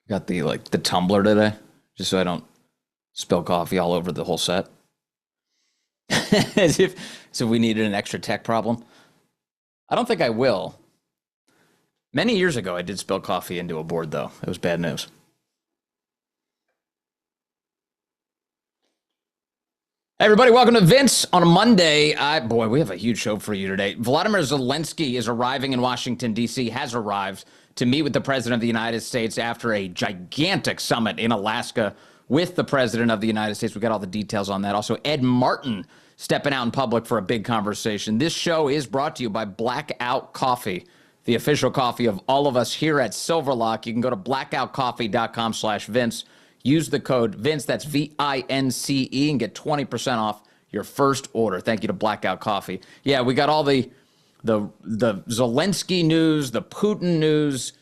Got the tumbler today, just so I don't spill coffee all over the whole set. As if we needed an extra tech problem. I don't think I will. Many years ago, I did spill coffee into a board, though. It was bad news. Hey everybody, welcome to Vince on a Monday. Boy, we have a huge show for you today. Vladimir Zelensky is arriving in Washington, D.C., has arrived to meet with the President of the United States after a gigantic summit in Alaska with the President of the United States. We got all the details on that. Also, Ed Martin stepping out in public for a big conversation. This show is brought to you by Blackout Coffee, the official coffee of all of us here at Silverlock. You can go to blackoutcoffee.com/Vince. Use the code Vince, that's VINCE, and get 20% off your first order. Thank you to Blackout Coffee. Yeah, we got all the Zelensky news, the Putin news.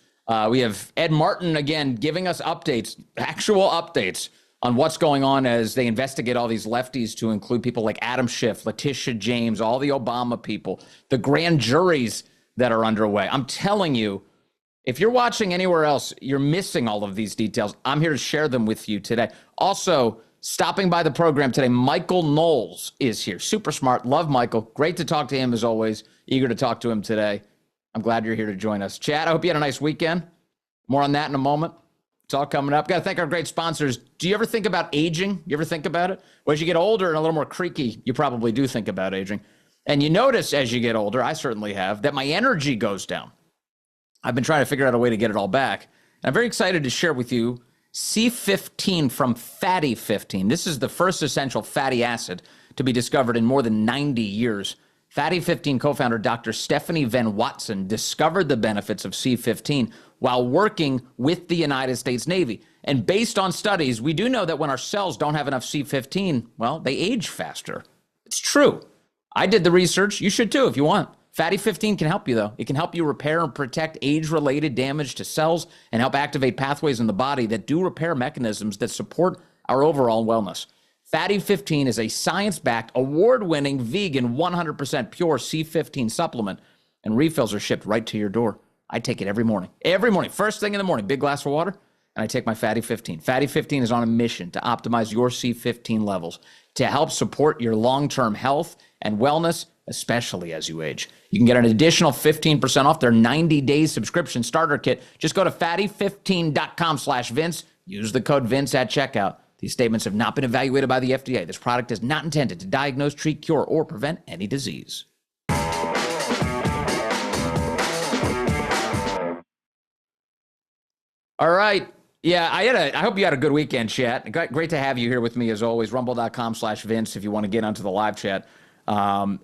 We have Ed Martin, again, giving us updates, actual updates on what's going on as they investigate all these lefties, to include people like Adam Schiff, Letitia James, all the Obama people, the grand juries that are underway. I'm telling you, if you're watching anywhere else, you're missing all of these details. I'm here to share them with you today. Also, stopping by the program today, Michael Knowles is here. Super smart. Love Michael. Great to talk to him as always. Eager to talk to him today. I'm glad you're here to join us. Chad, I hope you had a nice weekend. More on that in a moment. It's all coming up. Got to thank our great sponsors. Do you ever think about aging? You ever think about it? Well, as you get older and a little more creaky, you probably do think about aging. And you notice as you get older, I certainly have, that my energy goes down. I've been trying to figure out a way to get it all back. And I'm very excited to share with you C15 from Fatty 15. This is the first essential fatty acid to be discovered in more than 90 years. Fatty 15 co-founder Dr. Stephanie Van Watson discovered the benefits of C15 while working with the United States Navy. And based on studies, we do know that when our cells don't have enough C15, well, they age faster. It's true. I did the research. You should too if you want. Fatty 15 can help you, though. It can help you repair and protect age-related damage to cells and help activate pathways in the body that do repair mechanisms that support our overall wellness. Fatty 15 is a science-backed, award-winning, vegan, 100% pure C15 supplement, and refills are shipped right to your door. I take it every morning. Every morning, first thing in the morning, big glass of water, and I take my Fatty 15. Fatty 15 is on a mission to optimize your C15 levels to help support your long-term health and wellness, especially as you age. You can get an additional 15% off their 90-day subscription starter kit. Just go to fatty15.com/Vince. Use the code Vince at checkout. These statements have not been evaluated by the FDA. This product is not intended to diagnose, treat, cure, or prevent any disease. All right. Yeah, I hope you had a good weekend, chat. Great to have you here with me as always. Rumble.com/Vince if you want to get onto the live chat.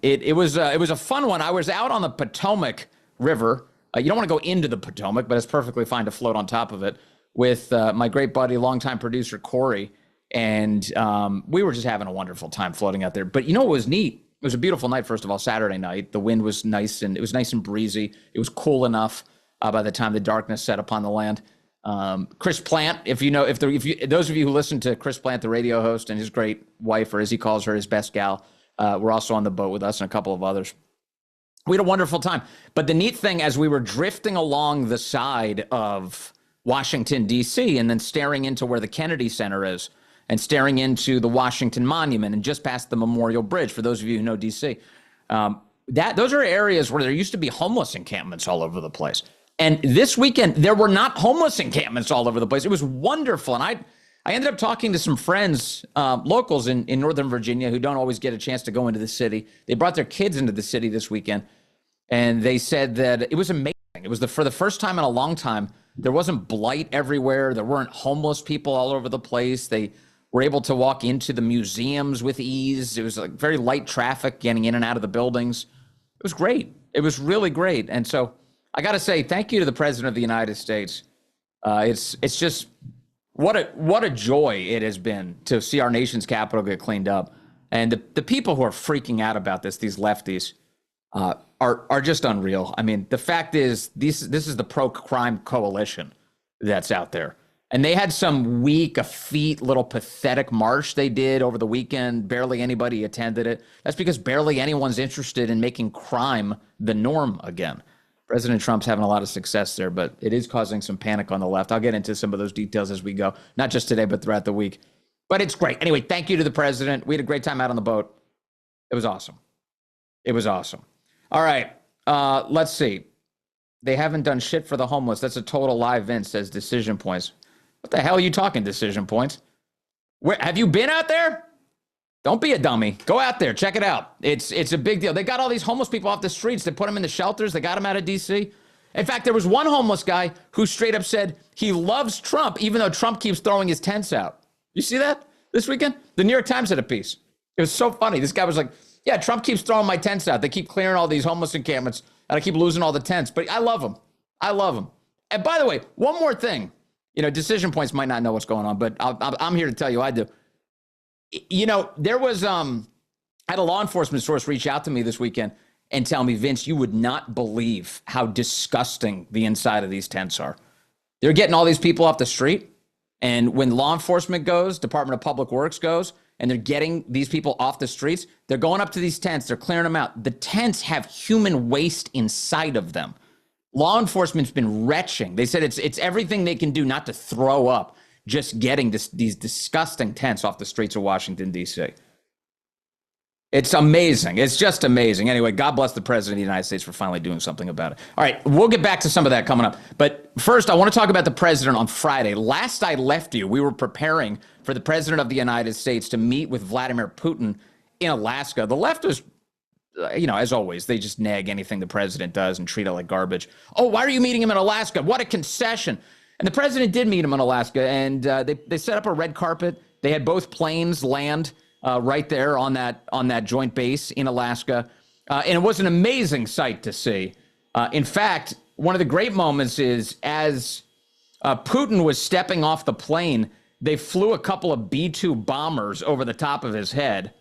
It was a fun one. I was out on the Potomac River. You don't want to go into the Potomac, but it's perfectly fine to float on top of it with my great buddy, longtime producer Corey, and we were just having a wonderful time floating out there. But you know what was neat? It was a beautiful night. First of all, Saturday night, the wind was nice and it was nice and breezy. It was cool enough by the time the darkness set upon the land. Chris Plant, those of you who listen to Chris Plant, the radio host, and his great wife, or as he calls her, his best gal. We're also on the boat with us and a couple of others. We had a wonderful time. But the neat thing, as we were drifting along the side of Washington, D.C., and then staring into where the Kennedy Center is, and staring into the Washington Monument, and just past the Memorial Bridge, for those of you who know D.C., those are areas where there used to be homeless encampments all over the place. And this weekend, there were not homeless encampments all over the place. It was wonderful. And I ended up talking to some friends, locals in Northern Virginia, who don't always get a chance to go into the city. They brought their kids into the city this weekend, and they said that it was amazing. It was for the first time in a long time, there wasn't blight everywhere. There weren't homeless people all over the place. They were able to walk into the museums with ease. It was like very light traffic getting in and out of the buildings. It was great. It was really great. And so I got to say, thank you to the President of the United States. It's just what a joy it has been to see our nation's capital get cleaned up. And the people who are freaking out about this, these lefties, are just unreal. I mean, the fact is, this is the pro-crime coalition that's out there. And they had some weak, effete, little pathetic march they did over the weekend. Barely anybody attended it. That's because barely anyone's interested in making crime the norm again. President Trump's having a lot of success there, but it is causing some panic on the left. I'll get into some of those details as we go, not just today, but throughout the week. But it's great. Anyway, thank you to the president. We had a great time out on the boat. It was awesome. It was awesome. All right, let's see. They haven't done shit for the homeless. That's a total lie, Vince, says Decision Points. What the hell are you talking, Decision Points? Where have you been out there? Don't be a dummy. Go out there. Check it out. It's a big deal. They got all these homeless people off the streets. They put them in the shelters. They got them out of D.C. In fact, there was one homeless guy who straight up said he loves Trump, even though Trump keeps throwing his tents out. You see that this weekend? The New York Times had a piece. It was so funny. This guy was like, yeah, Trump keeps throwing my tents out. They keep clearing all these homeless encampments, and I keep losing all the tents. But I love them. I love them. And by the way, one more thing. You know, Decision Points might not know what's going on, but I'm here to tell you I do. You know, there was, I had a law enforcement source reach out to me this weekend and tell me, Vince, you would not believe how disgusting the inside of these tents are. They're getting all these people off the street. And when law enforcement goes, Department of Public Works goes, and they're getting these people off the streets, they're going up to these tents, they're clearing them out. The tents have human waste inside of them. Law enforcement's been retching. They said it's everything they can do not to throw up, just getting these disgusting tents off the streets of Washington, D.C. It's amazing. It's just amazing. Anyway, God bless the President of the United States for finally doing something about it. All right, we'll get back to some of that coming up. But first, I want to talk about the President on Friday. Last I left you, we were preparing for the President of the United States to meet with Vladimir Putin in Alaska. The left was, you know, as always, they just nag anything the president does and treat it like garbage. Oh, why are you meeting him in Alaska? What a concession. And the president did meet him in Alaska, and they set up a red carpet. They had both planes land right there on that joint base in Alaska. And it was an amazing sight to see. In fact, one of the great moments is as Putin was stepping off the plane, they flew a couple of B-2 bombers over the top of his head,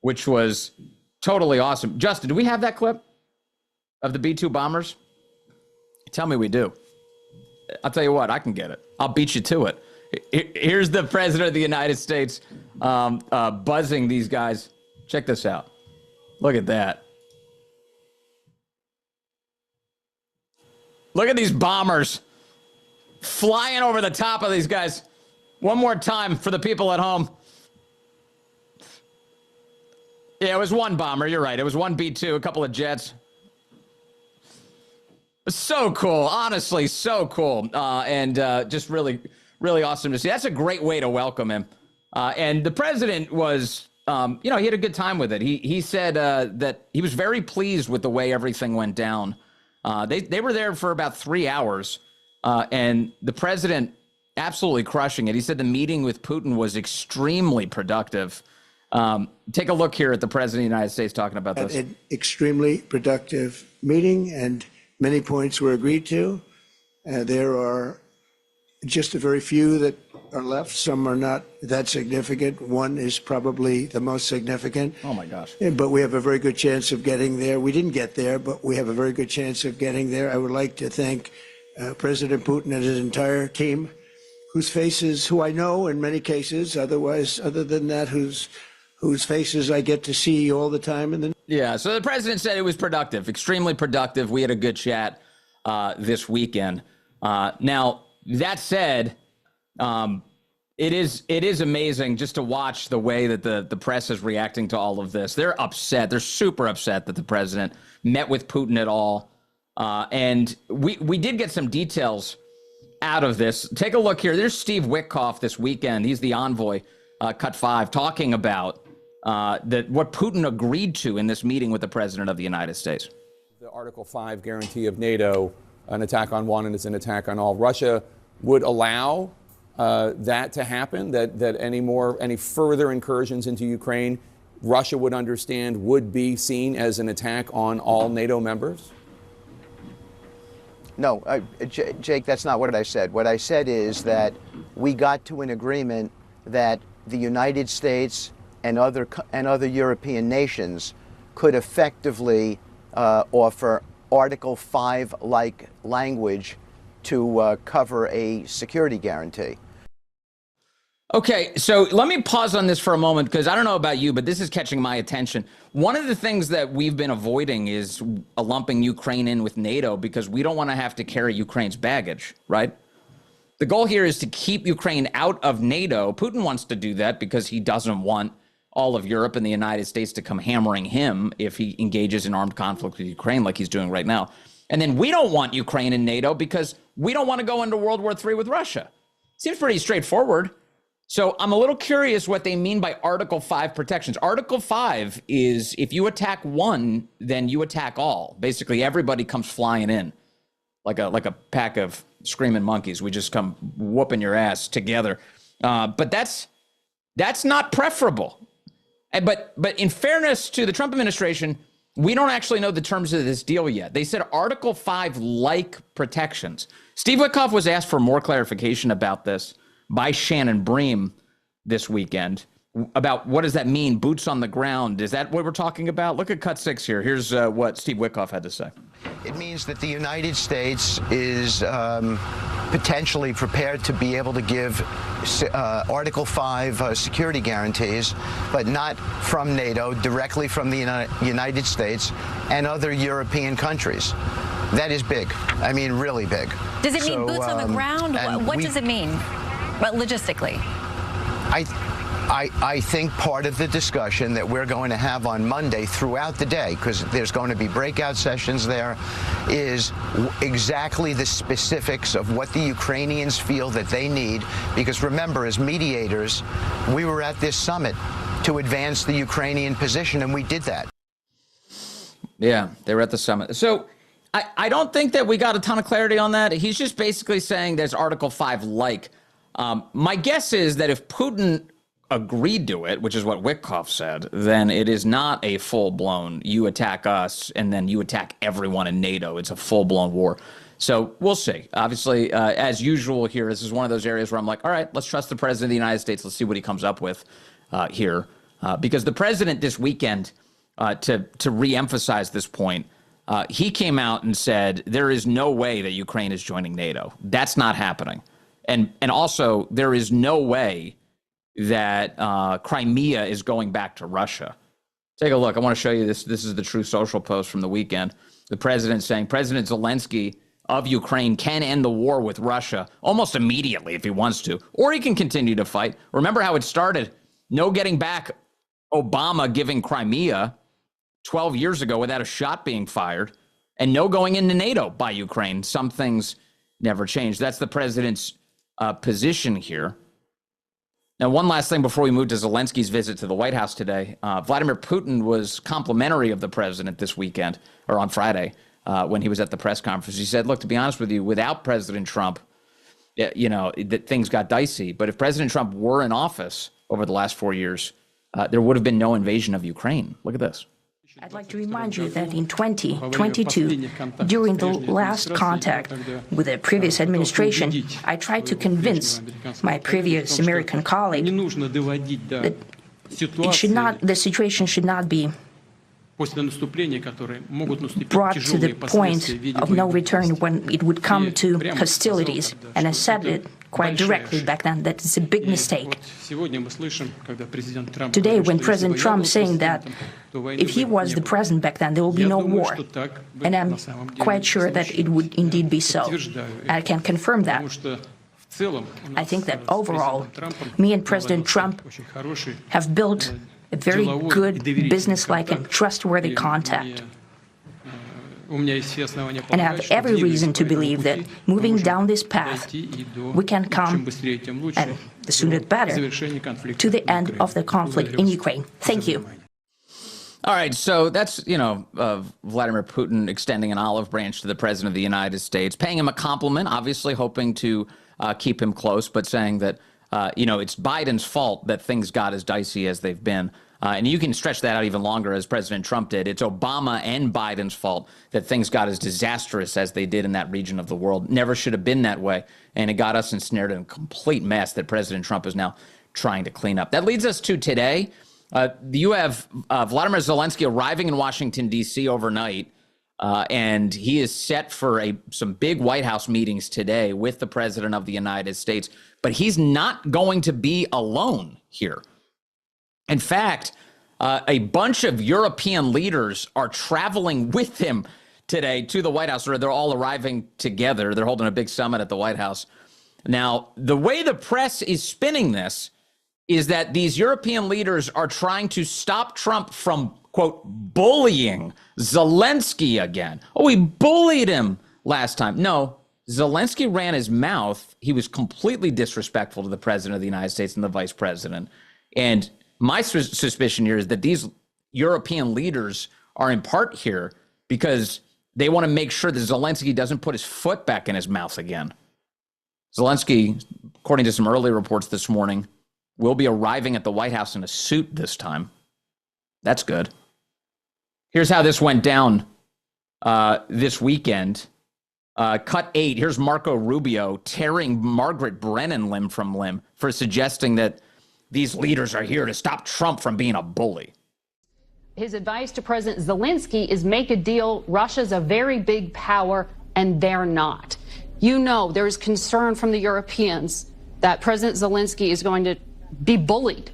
which was totally awesome. Justin, do we have that clip of the B-2 bombers? Tell me we do. I'll tell you what, I can get it. I'll beat you to it. Here's the President of the United States buzzing these guys. Check this out. Look at that. Look at these bombers flying over the top of these guys. One more time for the people at home. Yeah, it was one bomber. You're right. It was one B-2, a couple of jets. So cool. Honestly, so cool. And just really, really awesome to see. That's a great way to welcome him. And the president was, you know, he had a good time with it. He said that he was very pleased with the way everything went down. They were there for about 3 hours. And the president absolutely crushing it. He said the meeting with Putin was extremely productive. Take a look here at the President of the United States talking about this. An extremely productive meeting, and many points were agreed to. There are just a very few that are left. Some are not that significant. One is probably the most significant. Oh, my gosh. But we have a very good chance of getting there. We didn't get there, but we have a very good chance of getting there. I would like to thank President Putin and his entire team, whose faces, who I know in many cases, otherwise, other than that, whose faces I get to see all the time. Yeah, so the president said it was productive, extremely productive. We had a good chat this weekend. Now, that said, it is amazing just to watch the way that the press is reacting to all of this. They're upset. They're super upset that the president met with Putin at all. And we did get some details out of this. Take a look here. There's Steve Witkoff this weekend. He's the envoy, Cut 5, talking about what Putin agreed to in this meeting with the President of the United States. The Article 5 guarantee of NATO, an attack on one and it's an attack on all. Russia would allow that to happen, that any further incursions into Ukraine, Russia would understand would be seen as an attack on all NATO members? No, Jake, that's not what I said. What I said is that we got to an agreement that the United States and other European nations could effectively offer Article 5-like language to cover a security guarantee. Okay, so let me pause on this for a moment because I don't know about you, but this is catching my attention. One of the things that we've been avoiding is lumping Ukraine in with NATO because we don't want to have to carry Ukraine's baggage, right? The goal here is to keep Ukraine out of NATO. Putin wants to do that because he doesn't want all of Europe and the United States to come hammering him if he engages in armed conflict with Ukraine like he's doing right now. And then we don't want Ukraine in NATO because we don't want to go into World War III with Russia. Seems pretty straightforward. So I'm a little curious what they mean by Article 5 protections. Article 5 is if you attack one, then you attack all. Basically, everybody comes flying in like a pack of screaming monkeys. We just come whooping your ass together. But that's not preferable. But in fairness to the Trump administration, we don't actually know the terms of this deal yet. They said Article 5 like protections. Steve Witkoff was asked for more clarification about this by Shannon Bream this weekend about what does that mean, boots on the ground. Is that what we're talking about? Look at cut 6 here. Here's what Steve Witkoff had to say. It means that the United States is potentially prepared to be able to give Article 5 security guarantees, but not from NATO, directly from the United States and other European countries. That is big. I mean, really big. Does it mean boots on the ground? What does it mean? But logistically? I think part of the discussion that we're going to have on Monday throughout the day, because there's going to be breakout sessions there, is exactly the specifics of what the Ukrainians feel that they need. Because remember, as mediators, we were at this summit to advance the Ukrainian position, and we did that. Yeah, they were at the summit. So I don't think that we got a ton of clarity on that. He's just basically saying there's Article 5 like. My guess is that if Putin agreed to it, which is what Witkoff said, then it is not a full-blown you attack us and then you attack everyone in NATO. It's a full-blown war. So we'll see. Obviously, as usual here, this is one of those areas where I'm like, all right, let's trust the president of the United States. Let's see what he comes up with here. Because the president this weekend, to reemphasize this point, he came out and said there is no way that Ukraine is joining NATO. That's not happening. And also, there is no way that Crimea is going back to Russia. Take a look. I want to show you this. This is the True Social post from the weekend. The president saying President Zelensky of Ukraine can end the war with Russia almost immediately if he wants to, or he can continue to fight. Remember how it started. No getting back Obama giving Crimea 12 years ago without a shot being fired, and no going into NATO by Ukraine. Some things never change. That's the president's position here. Now, one last thing before we move to Zelensky's visit to the White House today. Vladimir Putin was complimentary of the president this weekend, or on Friday, when he was at the press conference. He said, look, to be honest with you, without President Trump, you know, that things got dicey. But if President Trump were in office over the last 4 years, there would have been no invasion of Ukraine. Look at this. I'd like to remind you that in 2022, during the last contact with the previous administration, I tried to convince my previous American colleague that the situation should not be brought to the point of no return when it would come to hostilities. And I said it quite directly back then that it's a big mistake. Today, when President Trump is saying that if he was the president back then, there will be no war. And I'm quite sure that it would indeed be so. I can confirm that. I think that overall, me and President Trump have built a very good, business-like and trustworthy contact. And I have every reason to believe that moving down this path, we can come, and the sooner the better, to the end of the conflict in Ukraine. Thank you. All right, so that's, you know, Vladimir Putin extending an olive branch to the president of the United States, paying him a compliment, obviously hoping to keep him close, but saying that, you know, it's Biden's fault that things got as dicey as they've been. And you can stretch that out even longer, as President Trump did. It's Obama and Biden's fault that things got as disastrous as they did in that region of the world. Never should have been that way. And it got us ensnared in a complete mess that President Trump is now trying to clean up. That leads us to today. You have Vladimir Zelensky arriving in Washington, D.C. overnight. And he is set for some big White House meetings today with the President of the United States. But he's not going to be alone here. In fact, a bunch of European leaders are traveling with him today to the White House, or they're all arriving together. They're holding a big summit at the White House. Now, the way the press is spinning this is that these European leaders are trying to stop Trump from, quote, bullying Zelensky again. Oh, we bullied him last time. No, Zelensky ran his mouth. He was completely disrespectful to the President of the United States and the Vice President. And my suspicion here is that these European leaders are in part here because they want to make sure that Zelensky doesn't put his foot back in his mouth again. Zelensky, according to some early reports this morning, will be arriving at the White House in a suit this time. That's good. Here's how this went down this weekend. Cut 8, here's Marco Rubio tearing Margaret Brennan limb from limb for suggesting that these leaders are here to stop Trump from being a bully. His advice to President Zelensky is make a deal. Russia's a very big power, and they're not. You know, there is concern from the Europeans that President Zelensky is going to be bullied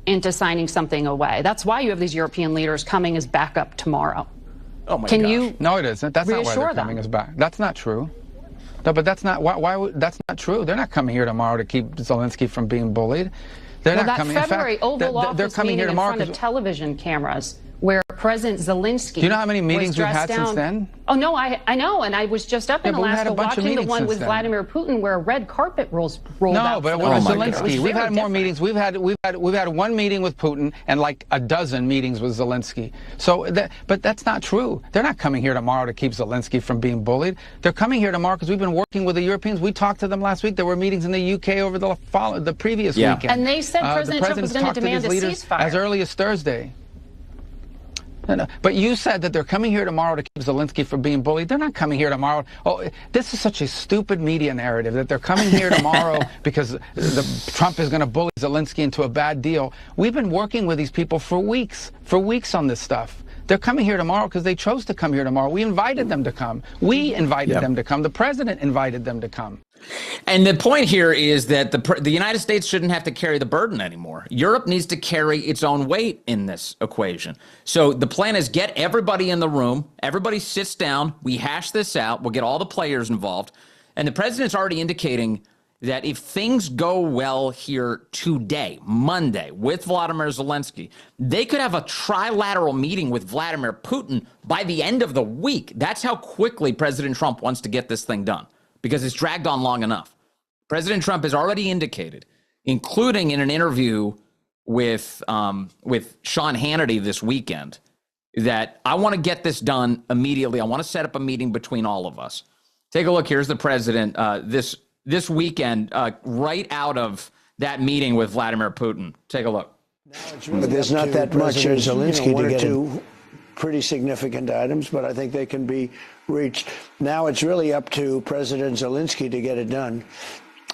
into signing something away. That's why you have these European leaders coming as backup tomorrow. Oh my Can gosh. you No, it isn't. That's not why they're coming them? as back. That's not true. No, but that's not that's not true. They're not coming here tomorrow to keep Zelensky from being bullied. They're well, not that coming. February in fact, Oval Office they're coming meeting here in tomorrow front of television cameras where President Zelensky Do you know how many meetings was we've dressed had since down. then? Oh, no, I know. And I was just up in Yeah, but we've had Alaska a bunch of watching the meetings one since with then. Vladimir Putin where a red carpet rolled out. No, but it for was them. my It was Zelensky. We've very had more different. meetings. We've had one meeting with Putin and like a dozen meetings with Zelensky. So, but that's not true. They're not coming here tomorrow to keep Zelensky from being bullied. They're coming here tomorrow because we've been working with the Europeans. We talked to them last week. There were meetings in the UK over the previous weekend. And they said President Trump was going to demand a ceasefire. As early as Thursday. No. But you said that they're coming here tomorrow to keep Zelensky from being bullied. They're not coming here tomorrow. Oh, this is such a stupid media narrative that they're coming here tomorrow because Trump is going to bully Zelensky into a bad deal. We've been working with these people for weeks on this stuff. They're coming here tomorrow because they chose to come here tomorrow. We invited them to come. We invited them to come. The president invited them to come. And the point here is that the United States shouldn't have to carry the burden anymore. Europe needs to carry its own weight in this equation. So the plan is get everybody in the room. Everybody sits down. We hash this out. We'll get all the players involved. And the president's already indicating that if things go well here today, Monday, with Vladimir Zelensky, they could have a trilateral meeting with Vladimir Putin by the end of the week. That's how quickly President Trump wants to get this thing done, because it's dragged on long enough. President Trump has already indicated, including in an interview with Sean Hannity this weekend, that I want to get this done immediately. I want to set up a meeting between all of us. Take a look. Here's the president this weekend, right out of that meeting with Vladimir Putin. Take a look. But there's not that much as Zelensky to get two pretty significant items, but I think they can be reached. Now it's really up to President Zelensky to get it done.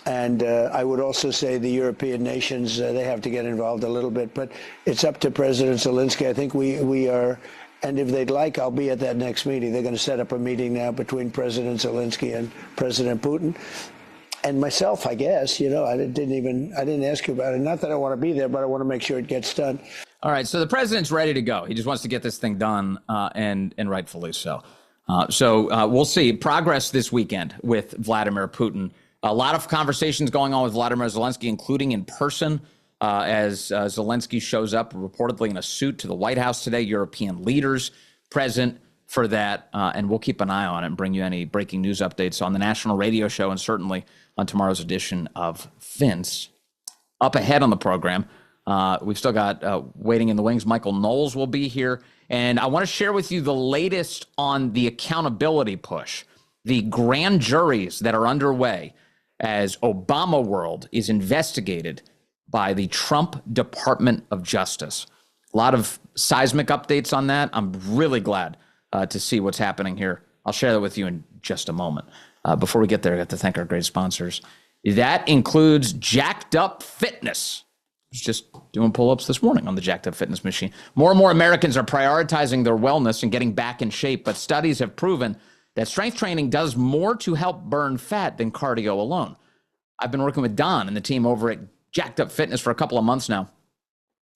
And I would also say the European nations, they have to get involved a little bit, but it's up to President Zelensky. I think we are, and if they'd like, I'll be at that next meeting. They're going to set up a meeting now between President Zelensky and President Putin. And myself, I guess, I didn't ask you about it. Not that I want to be there, but I want to make sure it gets done. All right, so the president's ready to go. He just wants to get this thing done, and rightfully so. So we'll see progress this weekend with Vladimir Putin. A lot of conversations going on with Vladimir Zelensky, including in person, as Zelensky shows up reportedly in a suit to the White House today. European leaders present for that, and we'll keep an eye on it and bring you any breaking news updates on the national radio show and certainly on tomorrow's edition of Vince. Up ahead on the program, we've still got waiting in the wings. Michael Knowles will be here, and I want to share with you the latest on the accountability push, the grand juries that are underway as Obama World is investigated by the Trump Department of Justice. A lot of seismic updates on that. I'm really glad to see what's happening here. I'll share that with you in just a moment. Before we get there, I have to thank our great sponsors. That includes Jacked Up Fitness. was just doing pull-ups this morning on the Jacked Up Fitness machine. More and more Americans are prioritizing their wellness and getting back in shape, but studies have proven that strength training does more to help burn fat than cardio alone. I've been working with Don and the team over at Jacked Up Fitness for a couple of months now,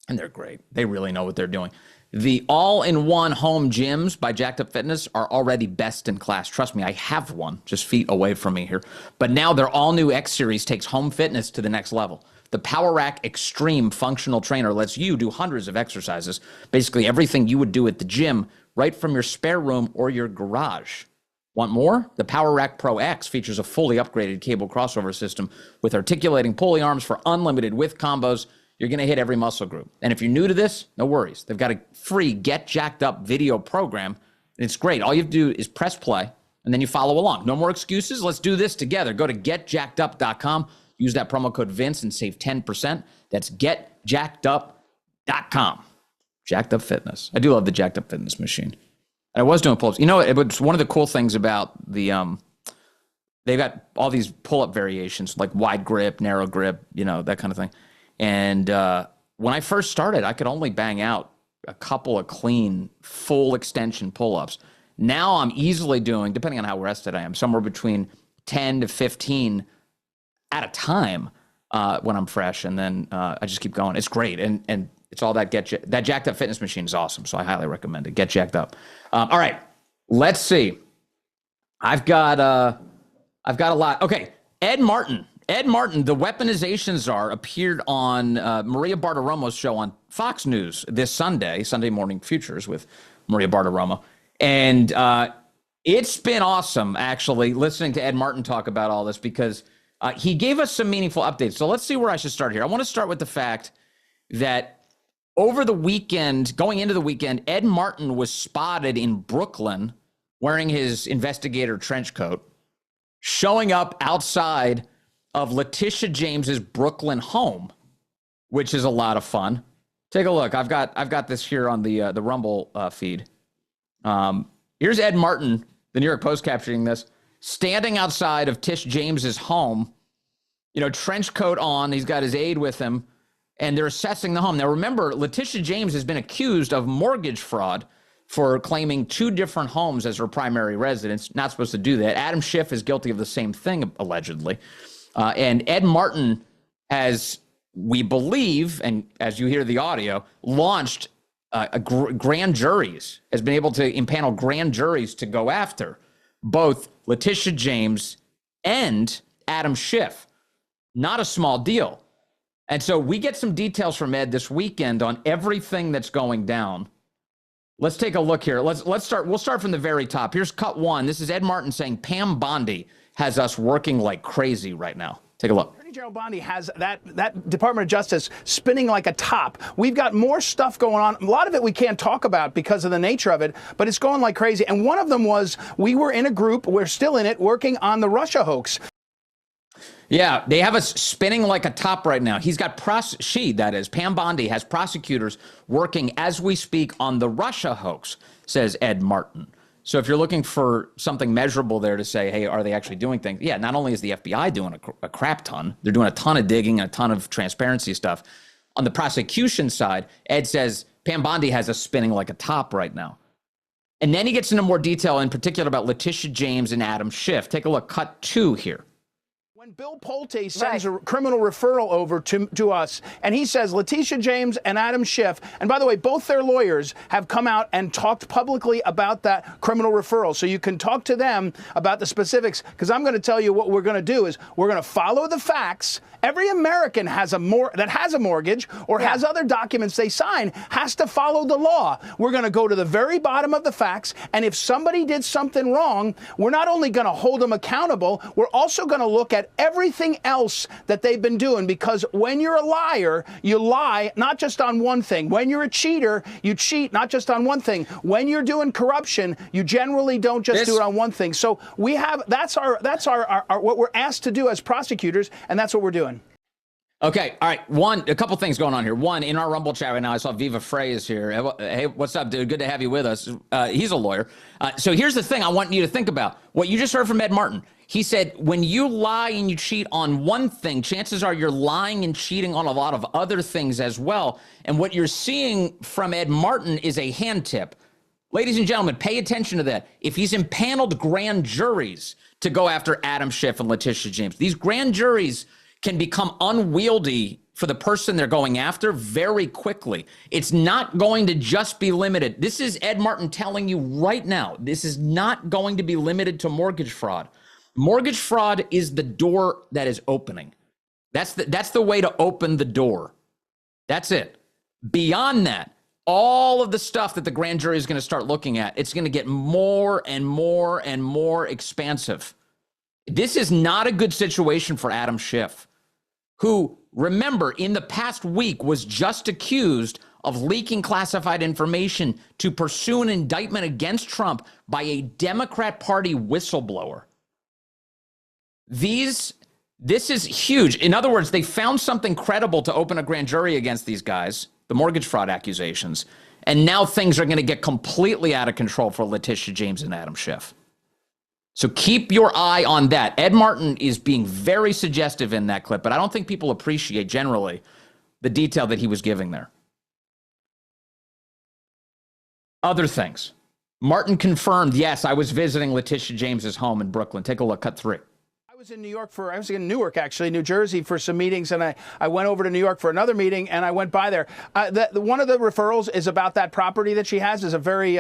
and they're great. They really know what they're doing. The all-in-one home gyms by Jacked Up Fitness are already best in class. Trust me, I have one just feet away from me here. But now their all-new X Series takes home fitness to the next level. The Power Rack Extreme Functional Trainer lets you do hundreds of exercises, basically everything you would do at the gym, right from your spare room or your garage. Want more? The Power Rack Pro X features a fully upgraded cable crossover system with articulating pulley arms for unlimited width combos. You're going to hit every muscle group. And if you're new to this, no worries. They've got a free Get Jacked Up video program. And it's great. All you have to do is press play, and then you follow along. No more excuses. Let's do this together. Go to getjackedup.com. Use that promo code Vince and save 10%. That's getjackedup.com. Jacked Up Fitness. I do love the Jacked Up Fitness machine. And I was doing pull-ups. You know, it was one of the cool things about the they've got all these pull-up variations, like wide grip, narrow grip, you know, that kind of thing. And when I first started, I could only bang out a couple of clean, full extension pull-ups. Now I'm easily doing, depending on how rested I am, somewhere between 10 to 15 at a time when I'm fresh, and then I just keep going. It's great, and it's all that that Jacked Up Fitness machine is awesome, so I highly recommend it. Get jacked up. All right, let's see. I've got a lot. Okay, Ed Martin, the weaponization czar, appeared on Maria Bartiromo's show on Fox News this Sunday Morning Futures with Maria Bartiromo, and it's been awesome actually listening to Ed Martin talk about all this because. He gave us some meaningful updates. So let's see where I should start here. I want to start with the fact that over the weekend, going into the weekend, Ed Martin was spotted in Brooklyn wearing his investigator trench coat, showing up outside of Letitia James's Brooklyn home, which is a lot of fun. Take a look. I've got this here on the Rumble feed. Here's Ed Martin, the New York Post capturing this. Standing outside of Tish James's home, you know, trench coat on. He's got his aide with him, and they're assessing the home. Now, remember, Letitia James has been accused of mortgage fraud for claiming 2 different homes as her primary residence. Not supposed to do that. Adam Schiff is guilty of the same thing, allegedly. And Ed Martin has, we believe, and as you hear the audio, launched grand juries, has been able to impanel grand juries to go after both Letitia James and Adam Schiff. Not a small deal. And so we get some details from Ed this weekend on everything that's going down. Let's take a look here. Let's start. We'll start from the very top. Here's cut 1. This is Ed Martin saying Pam Bondi has us working like crazy right now. Take a look. Attorney General Bondi has that Department of Justice spinning like a top. We've got more stuff going on. A lot of it we can't talk about because of the nature of it, but it's going like crazy. And one of them was we were in a group, we're still in it, working on the Russia hoax. Yeah, they have us spinning like a top right now. He's got Pam Bondi has prosecutors working as we speak on the Russia hoax, says Ed Martin. So if you're looking for something measurable there to say, hey, are they actually doing things? Yeah, not only is the FBI doing a crap ton, they're doing a ton of digging and a ton of transparency stuff. On the prosecution side, Ed says Pam Bondi has us spinning like a top right now. And then he gets into more detail, in particular about Letitia James and Adam Schiff. Take a look, cut 2 here. When Bill Pulte sends a criminal referral over to us, and he says Letitia James and Adam Schiff, and by the way, both their lawyers have come out and talked publicly about that criminal referral. So you can talk to them about the specifics, because I'm going to tell you what we're going to do is we're going to follow the facts. Every American that has a mortgage or has other documents they sign has to follow the law. We're going to go to the very bottom of the facts, and if somebody did something wrong, we're not only going to hold them accountable, we're also going to look at everything else that they've been doing, because when you're a liar, you lie not just on one thing. When you're a cheater, you cheat not just on one thing. When you're doing corruption, you generally don't just do it on one thing. So that's our what we're asked to do as prosecutors, and that's what we're doing. Okay, all right. A couple things going on here. One, in our Rumble chat right now, I saw Viva Frey is here. Hey, what's up, dude? Good to have you with us. He's a lawyer. So here's the thing I want you to think about. What you just heard from Ed Martin. He said, when you lie and you cheat on one thing, chances are you're lying and cheating on a lot of other things as well. And what you're seeing from Ed Martin is a hand tip. Ladies and gentlemen, pay attention to that. If he's impaneled grand juries to go after Adam Schiff and Letitia James, these grand juries can become unwieldy for the person they're going after very quickly. It's not going to just be limited. This is Ed Martin telling you right now, this is not going to be limited to mortgage fraud. Mortgage fraud is the door that is opening. That's the way to open the door. That's it. Beyond that, all of the stuff that the grand jury is going to start looking at, it's going to get more and more and more expansive. This is not a good situation for Adam Schiff, who, remember, in the past week was just accused of leaking classified information to pursue an indictment against Trump by a Democrat Party whistleblower. This is huge. In other words, they found something credible to open a grand jury against these guys, the mortgage fraud accusations, and now things are going to get completely out of control for Letitia James and Adam Schiff. So keep your eye on that. Ed Martin is being very suggestive in that clip, but I don't think people appreciate generally the detail that he was giving there. Other things. Martin confirmed, yes, I was visiting Letitia James's home in Brooklyn. Take a look, cut 3. I was in Newark, actually, New Jersey, for some meetings, and I went over to New York for another meeting, and I went by there. One of the referrals is about that property that she has. Is a very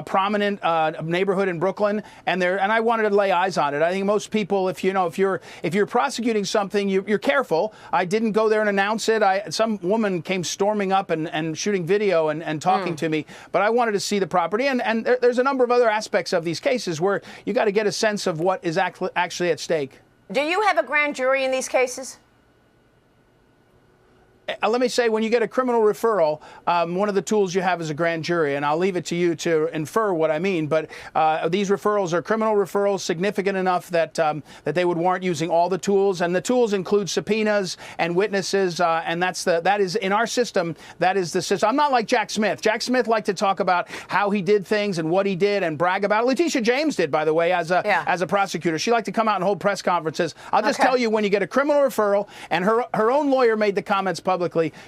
prominent neighborhood in Brooklyn, and I wanted to lay eyes on it. I think most people, if you're prosecuting something, you're careful. I didn't go there and announce it. Some woman came storming up and shooting video and talking to me, but I wanted to see the property, and there's a number of other aspects of these cases where you got to get a sense of what is actually at stake. Do you have a grand jury in these cases? Let me say, when you get a criminal referral, one of the tools you have is a grand jury, and I'll leave it to you to infer what I mean. But these referrals are criminal referrals, significant enough that that they would warrant using all the tools, and the tools include subpoenas and witnesses, and that is in our system. That is the system. I'm not like Jack Smith. Jack Smith liked to talk about how he did things and what he did and brag about it. Letitia James did, by the way, as a prosecutor. She liked to come out and hold press conferences. I'll just tell you, when you get a criminal referral, and her own lawyer made the comments publicly,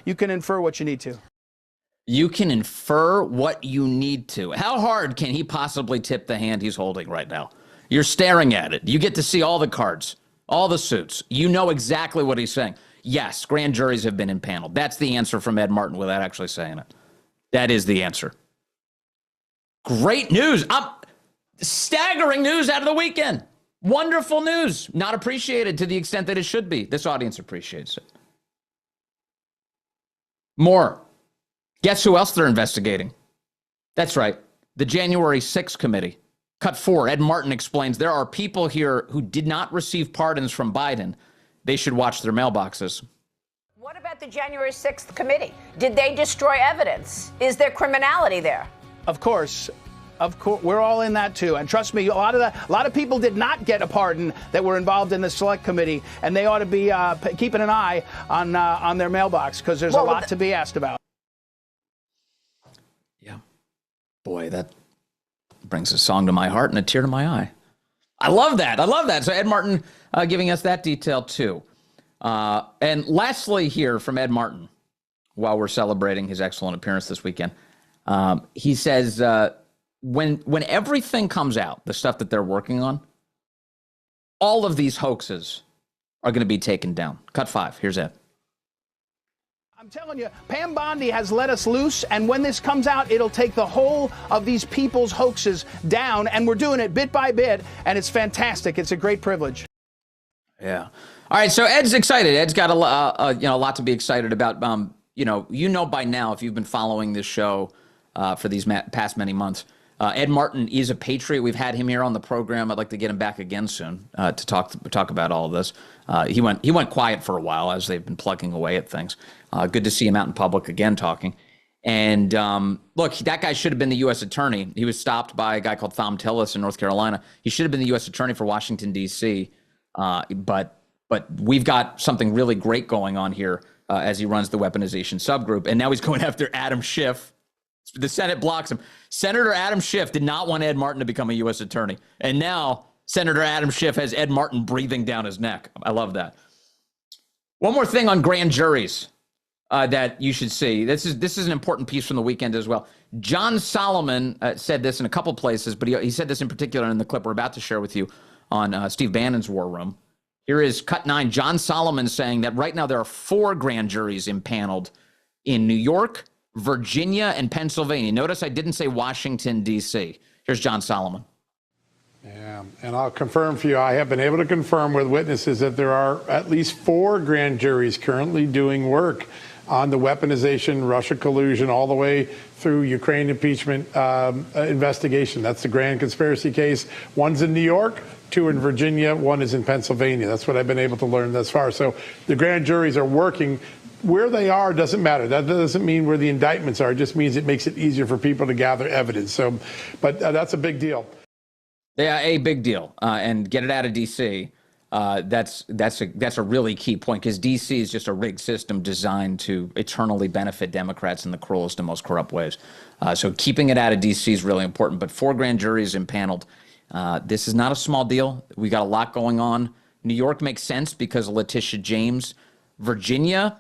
you can infer what you need to. You can infer what you need to. How hard can he possibly tip the hand he's holding right now? You're staring at it. You get to see all the cards, all the suits. You know exactly what he's saying. Yes, grand juries have been impaneled. That's the answer from Ed Martin without actually saying it. That is the answer. Great news. Staggering news out of the weekend. Wonderful news. Not appreciated to the extent that it should be. This audience appreciates it. More. Guess who else they're investigating? That's right. The January 6th committee. Cut 4. Ed Martin explains there are people here who did not receive pardons from Biden. They should watch their mailboxes. What about the January 6th committee? Did they destroy evidence? Is there criminality there? Of course. We're all in that too, and trust me, a lot of people did not get a pardon that were involved in the select committee, and they ought to be keeping an eye on their mailbox, because there's a lot to be asked about. Yeah, boy, that brings a song to my heart and a tear to my eye. I love that. I love that. So Ed Martin giving us that detail too. And lastly, here from Ed Martin, while we're celebrating his excellent appearance this weekend, he says. When everything comes out, the stuff that they're working on, all of these hoaxes are going to be taken down. Cut 5. Here's Ed. I'm telling you, Pam Bondi has let us loose, and when this comes out, it'll take the whole of these people's hoaxes down, and we're doing it bit by bit, and it's fantastic. It's a great privilege. Yeah. All right, so Ed's excited. Ed's got a lot to be excited about. You know by now, if you've been following this show for these past many months, Ed Martin is a patriot. We've had him here on the program. I'd like to get him back again soon to talk about all of this. He went quiet for a while as they've been plugging away at things. Good to see him out in public again talking. And look, that guy should have been the U.S. attorney. He was stopped by a guy called Thom Tillis in North Carolina. He should have been the U.S. attorney for Washington, D.C., but But we've got something really great going on here as he runs the weaponization subgroup. And now he's going after Adam Schiff. The Senate blocks him. Senator Adam Schiff did not want Ed Martin to become a U.S. attorney. And now Senator Adam Schiff has Ed Martin breathing down his neck. I love that. One more thing on grand juries that you should see. This is an important piece from the weekend as well. John Solomon said this in a couple places, but he said this in particular in the clip we're about to share with you on Steve Bannon's War Room. Here is cut 9. John Solomon saying that right now there are 4 grand juries impaneled in New York, Virginia, and Pennsylvania. Notice I didn't say Washington, D.C. Here's John Solomon. Yeah, and I'll confirm for you, I have been able to confirm with witnesses that there are at least 4 grand juries currently doing work on the weaponization, Russia collusion, all the way through Ukraine impeachment investigation. That's the grand conspiracy case. One's in New York, 2 in Virginia, 1 is in Pennsylvania. That's what I've been able to learn thus far. So the grand juries are working. Where they are doesn't matter. That doesn't mean where the indictments are. It just means it makes it easier for people to gather evidence. So, but that's a big deal. Yeah, a big deal. And get it out of D.C. That's a really key point, because D.C. is just a rigged system designed to eternally benefit Democrats in the cruelest and most corrupt ways. So keeping it out of D.C. is really important. But 4 grand juries impaneled. This is not a small deal. We got a lot going on. New York makes sense because of Letitia James. Virginia,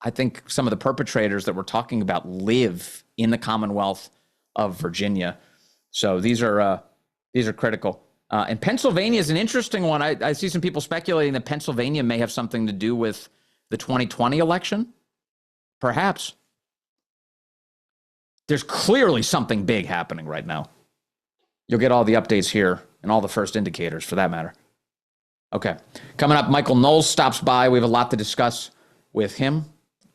I think some of the perpetrators that we're talking about live in the Commonwealth of Virginia. So these are critical. And Pennsylvania is an interesting one. I see some people speculating that Pennsylvania may have something to do with the 2020 election. Perhaps. There's clearly something big happening right now. You'll get all the updates here and all the first indicators for that matter. Okay. Coming up, Michael Knowles stops by. We have a lot to discuss with him.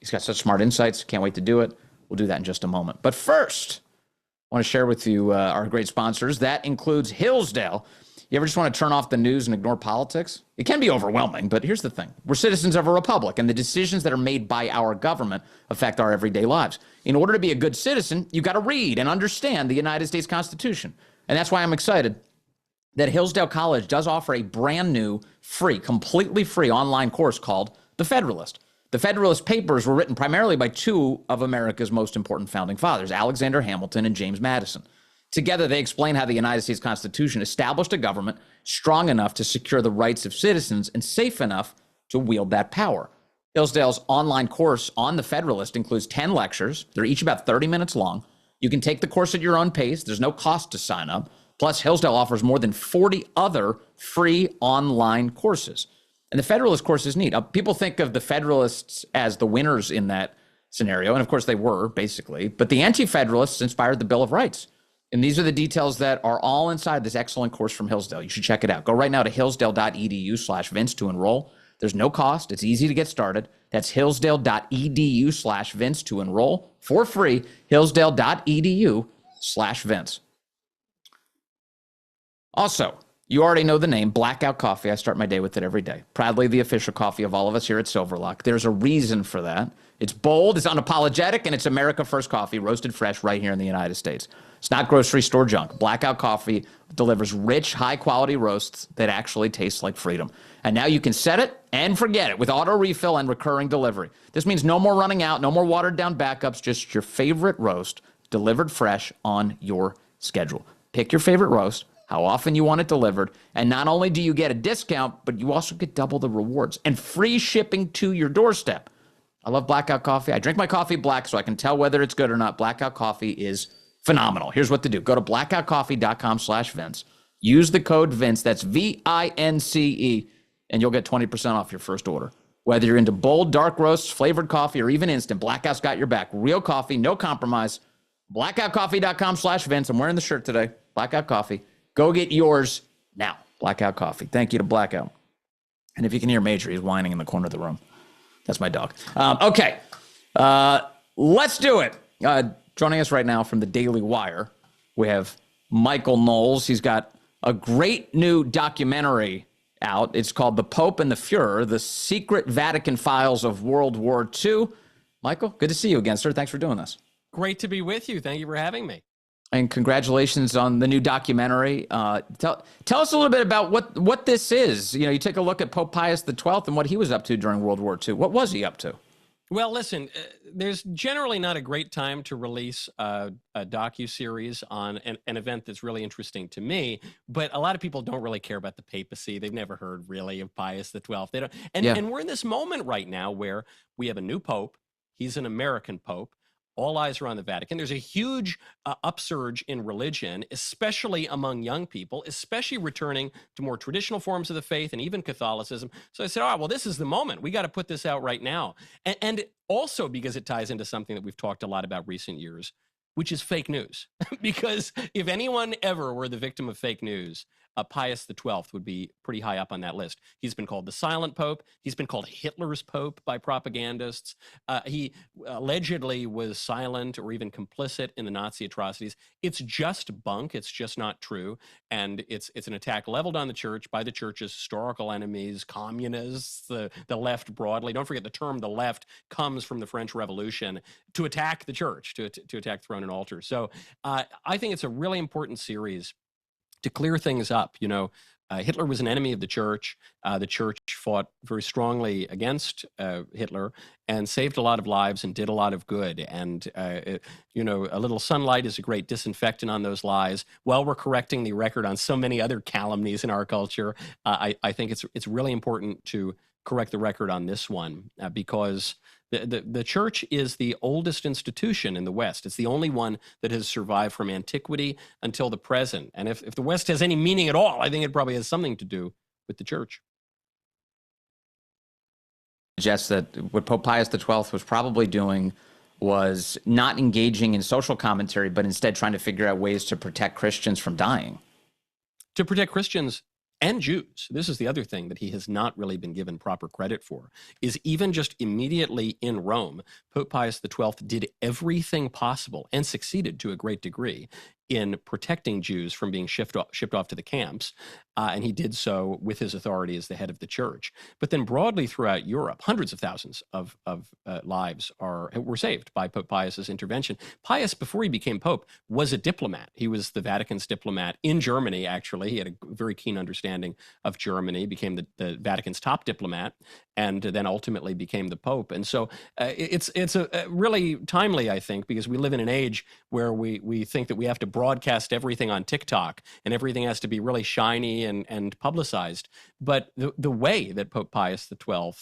He's got such smart insights. Can't wait to do it. We'll do that in just a moment. But first, I want to share with you our great sponsors. That includes Hillsdale. You ever just want to turn off the news and ignore politics? It can be overwhelming, but here's the thing. We're citizens of a republic, and the decisions that are made by our government affect our everyday lives. In order to be a good citizen, you got to read and understand the United States Constitution. And that's why I'm excited that Hillsdale College does offer a brand new, free, completely free online course called The Federalist. The Federalist Papers were written primarily by 2 of America's most important founding fathers, Alexander Hamilton and James Madison. Together, they explain how the United States Constitution established a government strong enough to secure the rights of citizens and safe enough to wield that power. Hillsdale's online course on The Federalist includes 10 lectures. They're each about 30 minutes long. You can take the course at your own pace. There's no cost to sign up. Plus, Hillsdale offers more than 40 other free online courses. And the Federalist course is neat. People think of the Federalists as the winners in that scenario, and of course they were, basically. But the Anti-Federalists inspired the Bill of Rights. And these are the details that are all inside this excellent course from Hillsdale. You should check it out. Go right now to hillsdale.edu/Vince to enroll. There's no cost. It's easy to get started. That's hillsdale.edu/Vince to enroll for free. Hillsdale.edu/Vince. Also, you already know the name, Blackout Coffee. I start my day with it every day. Proudly the official coffee of all of us here at Silverlock. There's a reason for that. It's bold, it's unapologetic, and it's America First coffee, roasted fresh right here in the United States. It's not grocery store junk. Blackout Coffee delivers rich, high-quality roasts that actually taste like freedom. And now you can set it and forget it with auto refill and recurring delivery. This means no more running out, no more watered-down backups, just your favorite roast delivered fresh on your schedule. Pick your favorite roast, how often you want it delivered, and not only do you get a discount, but you also get double the rewards and free shipping to your doorstep. I love Blackout Coffee. I drink my coffee black so I can tell whether it's good or not. Blackout Coffee is phenomenal. Here's what to do. Go to blackoutcoffee.com/Vince. Use the code Vince, that's VINCE, and you'll get 20% off your first order. Whether you're into bold, dark roasts, flavored coffee, or even instant, Blackout's got your back. Real coffee, no compromise. Blackoutcoffee.com/Vince. I'm wearing the shirt today. Blackout Coffee. Go get yours now. Blackout Coffee. Thank you to Blackout. And if you can hear Major, he's whining in the corner of the room. That's my dog. Okay. Let's do it. Joining us right now from the Daily Wire, we have Michael Knowles. He's got a great new documentary out. It's called The Pope and the Fuhrer, The Secret Vatican Files of World War II. Michael, good to see you again, sir. Thanks for doing this. Great to be with you. Thank you for having me. And congratulations on the new documentary. Tell us a little bit about what this is. You know, you take a look at Pope Pius XII and what he was up to during World War II. What was he up to? Well, listen, there's generally not a great time to release a docuseries on an event that's really interesting to me, but a lot of people don't really care about the papacy. They've never heard really of Pius XII. They don't, and we're in this moment right now where we have a new pope. He's an American pope. All eyes are on the Vatican. There's a huge upsurge in religion, especially among young people, especially returning to more traditional forms of the faith and even Catholicism. So I said, all right, well, this is the moment. We got to put this out right now. And also because it ties into something that we've talked a lot about recent years, which is fake news. Because if anyone ever were the victim of fake news, Pius XII would be pretty high up on that list. He's been called the silent pope. He's been called Hitler's pope by propagandists. He allegedly was silent or even complicit in the Nazi atrocities. It's just bunk. It's just not true. And it's an attack leveled on the church by the church's historical enemies, communists, the left broadly. Don't forget the term the left comes from the French Revolution to attack the church, to attack throne and altar. So I think it's a really important series to clear things up. You know, Hitler was an enemy of the church. The church fought very strongly against Hitler and saved a lot of lives and did a lot of good. And, you know, a little sunlight is a great disinfectant on those lies. While we're correcting the record on so many other calumnies in our culture, I think it's really important to correct the record on this one because the church is the oldest institution in the West. It's the only one that has survived from antiquity until the present. And if the West has any meaning at all, I think it probably has something to do with the church. Suggests that what Pope Pius XII was probably doing was not engaging in social commentary, but instead trying to figure out ways to protect Christians from dying. To protect Christians and Jews. This is the other thing that he has not really been given proper credit for, is even just immediately in Rome, Pope Pius XII did everything possible and succeeded to a great degree in protecting Jews from being shipped off to the camps. And he did so with his authority as the head of the church. But then broadly throughout Europe, hundreds of thousands of lives were saved by Pope Pius's intervention. Pius, before he became Pope, was a diplomat. He was the Vatican's diplomat in Germany, actually. He had a very keen understanding of Germany, became the Vatican's top diplomat, and then ultimately became the Pope. And so it's a really timely, I think, because we live in an age where we think that we have to broadcast everything on TikTok and everything has to be really shiny and publicized. But the way that Pope Pius XII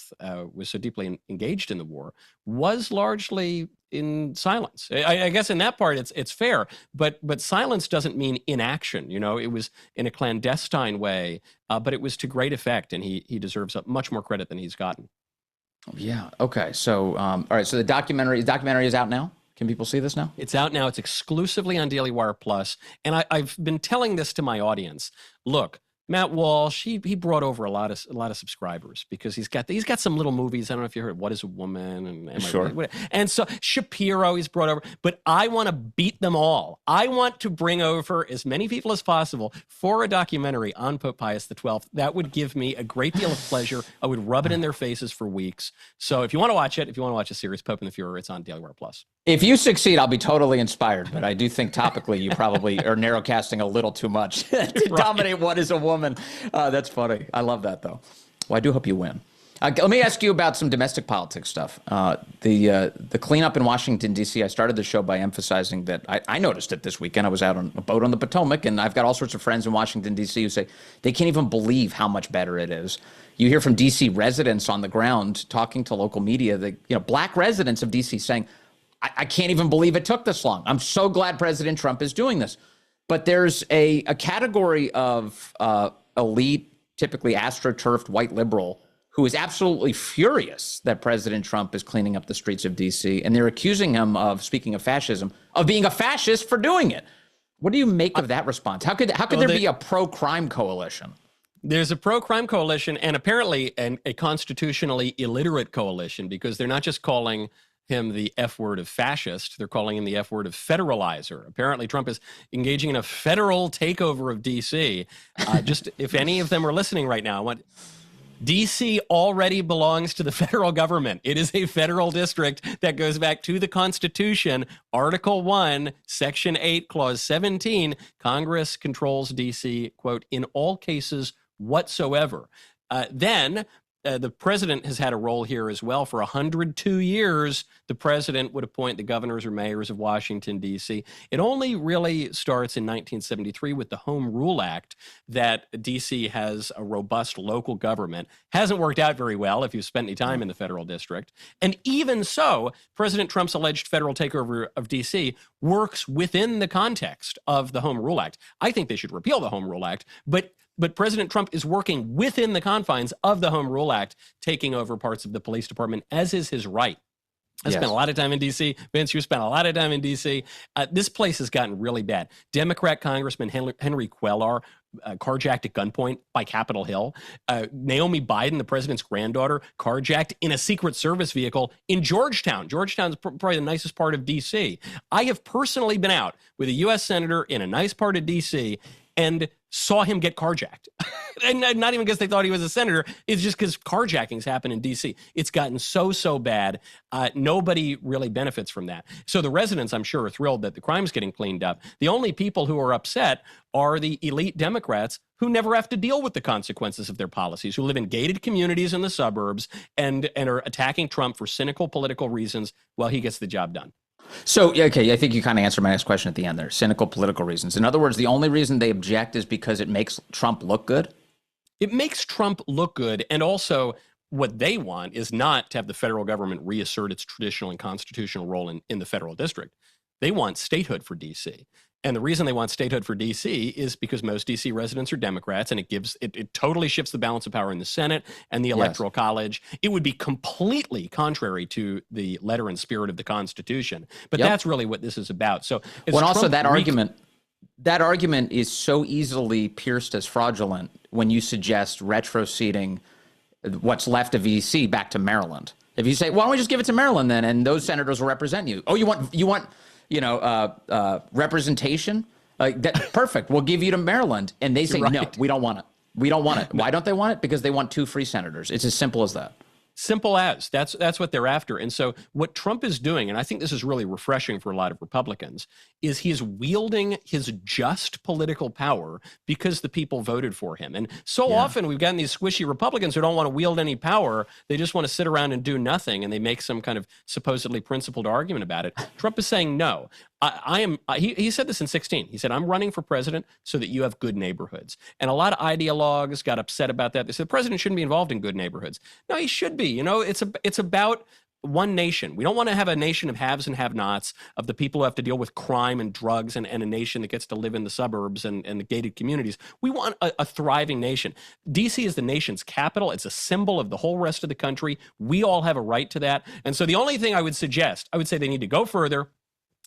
was so deeply engaged in the war was largely in silence. I guess in that part it's fair, but silence doesn't mean inaction. You know, it was in a clandestine way, but it was to great effect, and he deserves much more credit than he's gotten. Yeah. Okay. So all right. So the documentary is out now. Can people see this now? It's out now. It's exclusively on Daily Wire Plus. And I've been telling this to my audience. Look, Matt Walsh, he brought over a lot of subscribers because he's got some little movies. I don't know if you heard What is a Woman and sure. And so Shapiro he's brought over, but I want to beat them all. I want to bring over as many people as possible for a documentary on Pope Pius XII. That would give me a great deal of pleasure. I would rub it in their faces for weeks. So if you want to watch it, if you want to watch a series, Pope and the Führer, it's on Daily Wire Plus. If you succeed, I'll be totally inspired, but I do think topically you probably are narrowcasting a little too much to dominate What is a Woman. That's funny. I love that, though. Well, I do hope you win. Let me ask you about some domestic politics stuff. The cleanup in Washington, D.C., I started the show by emphasizing that I noticed it this weekend. I was out on a boat on the Potomac, and I've got all sorts of friends in Washington, D.C. who say they can't even believe how much better it is. You hear from D.C. residents on the ground talking to local media, black residents of D.C. saying, I can't even believe it took this long. I'm so glad President Trump is doing this. But there's a category of elite, typically astroturfed white liberal, who is absolutely furious that President Trump is cleaning up the streets of D.C. And they're accusing him of, speaking of fascism, of being a fascist for doing it. What do you make of that response? How could there be a pro-crime coalition? There's a pro-crime coalition and apparently a constitutionally illiterate coalition, because they're not just calling him the F word of fascist, they're calling him the F word of federalizer. Apparently Trump is engaging in a federal takeover of D.C. Just if any of them are listening right now, DC already belongs to the federal government. It is a federal district that goes back to the Constitution. Article 1, Section 8, Clause 17. Congress controls DC, quote, in all cases whatsoever. Then the president has had a role here as well. For 102 years, the president would appoint the governors or mayors of Washington, D.C. It only really starts in 1973 with the Home Rule Act that D.C. has a robust local government. Hasn't worked out very well if you've spent any time in the federal district. And even so, President Trump's alleged federal takeover of D.C. works within the context of the Home Rule Act. I think they should repeal the Home Rule Act, but President Trump is working within the confines of the Home Rule Act, taking over parts of the police department, as is his right. I spent a lot of time in D.C. Vince, you spent a lot of time in D.C. This place has gotten really bad. Democrat Congressman Henry Cuellar carjacked at gunpoint by Capitol Hill. Naomi Biden, the president's granddaughter, carjacked in a Secret Service vehicle in Georgetown. Georgetown's probably the nicest part of D.C. I have personally been out with a U.S. senator in a nice part of D.C. and saw him get carjacked. And not even because they thought he was a senator. It's just because carjackings happen in D.C. It's gotten so bad. Nobody really benefits from that. So the residents, I'm sure, are thrilled that the crime's getting cleaned up. The only people who are upset are the elite Democrats who never have to deal with the consequences of their policies, who live in gated communities in the suburbs and are attacking Trump for cynical political reasons while he gets the job done. So, okay, I think you kind of answered my next question at the end there. Cynical political reasons. In other words, the only reason they object is because it makes Trump look good? It makes Trump look good. And also, what they want is not to have the federal government reassert its traditional and constitutional role in the federal district. They want statehood for D.C. And the reason they want statehood for D.C. is because most D.C. residents are Democrats, and it totally shifts the balance of power in the Senate and the Electoral College. It would be completely contrary to the letter and spirit of the Constitution. But that's really what this is about. So, also that argument is so easily pierced as fraudulent when you suggest retroceding what's left of D.C. back to Maryland. If you say, "Why don't we just give it to Maryland then, and those senators will represent you?" Oh, you want representation? Perfect. We'll give you to Maryland. And they say, no, we don't want it. We don't want it. Why don't they want it? Because they want 2 free senators. It's as simple as that. Simple as. That's what they're after. And so what Trump is doing, and I think this is really refreshing for a lot of Republicans, is he's wielding his just political power because the people voted for him. And so often we've gotten these squishy Republicans who don't want to wield any power. They just want to sit around and do nothing, and they make some kind of supposedly principled argument about it. Trump is saying, no, he said this in 2016. He said, I'm running for president so that you have good neighborhoods. And a lot of ideologues got upset about that. They said the president shouldn't be involved in good neighborhoods. No, he should be. It's about one nation. We don't want to have a nation of haves and have-nots, of the people who have to deal with crime and drugs, and a nation that gets to live in the suburbs and the gated communities. We want a thriving nation. D.C. is the nation's capital. It's a symbol of the whole rest of the country. We all have a right to that. And so the only thing I would say they need to go further.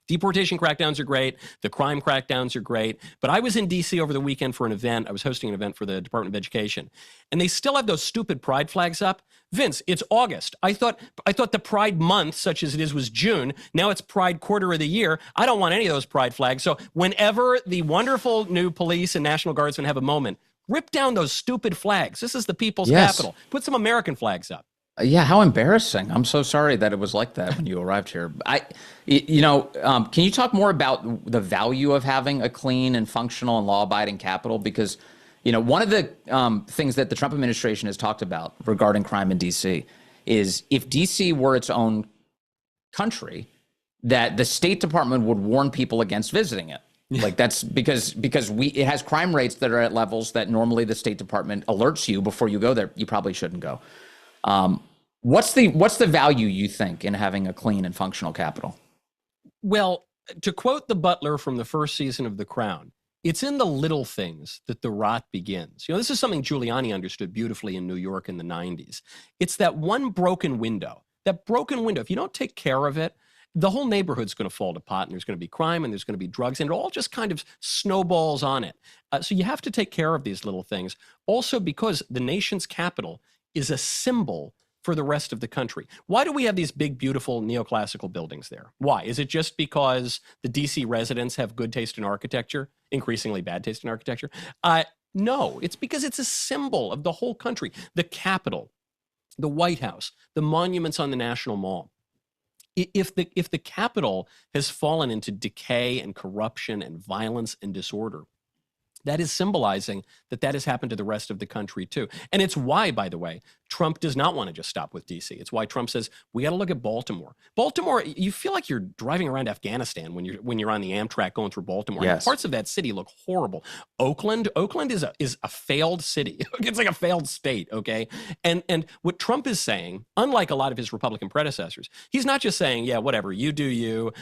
Deportation crackdowns are great. The crime crackdowns are great. But I was in D.C. over the weekend for an event. I was hosting an event for the Department of Education. And they still have those stupid pride flags up. Vince, it's August. I thought the Pride month, such as it is, was June. Now it's Pride quarter of the year. I don't want any of those pride flags. So whenever the wonderful new police and National Guardsmen have a moment, rip down those stupid flags. This is the people's capital. Put some American flags up. Yeah, how embarrassing. I'm so sorry that it was like that when you arrived here. Can you talk more about the value of having a clean and functional and law-abiding capital? Because, one of the things that the Trump administration has talked about regarding crime in D.C. is if D.C. were its own country, that the State Department would warn people against visiting it. Like that's because it has crime rates that are at levels that normally the State Department alerts you before you go there. You probably shouldn't go. What's the value, you think, in having a clean and functional capital? Well, to quote the butler from the first season of The Crown, it's in the little things that the rot begins. This is something Giuliani understood beautifully in New York in the 90s. It's that one broken window. That broken window, if you don't take care of it, the whole neighborhood's going to fall to pot, and there's going to be crime, and there's going to be drugs, and it all just kind of snowballs on it. So you have to take care of these little things. Also, because the nation's capital is a symbol for the rest of the country. Why do we have these big, beautiful neoclassical buildings there? Why? Is it just because the DC residents have good taste in architecture, increasingly bad taste in architecture? No, it's because it's a symbol of the whole country. The Capitol, the White House, the monuments on the National Mall. If the Capitol has fallen into decay and corruption and violence and disorder, that is symbolizing that has happened to the rest of the country too. And it's why, by the way, Trump does not want to just stop with D.C. It's why Trump says, we got to look at Baltimore. Baltimore, you feel like you're driving around Afghanistan when you're on the Amtrak going through Baltimore. Yes. And parts of that city look horrible. Oakland is a failed city. It's like a failed state, okay? And what Trump is saying, unlike a lot of his Republican predecessors, he's not just saying, yeah, whatever, you do you,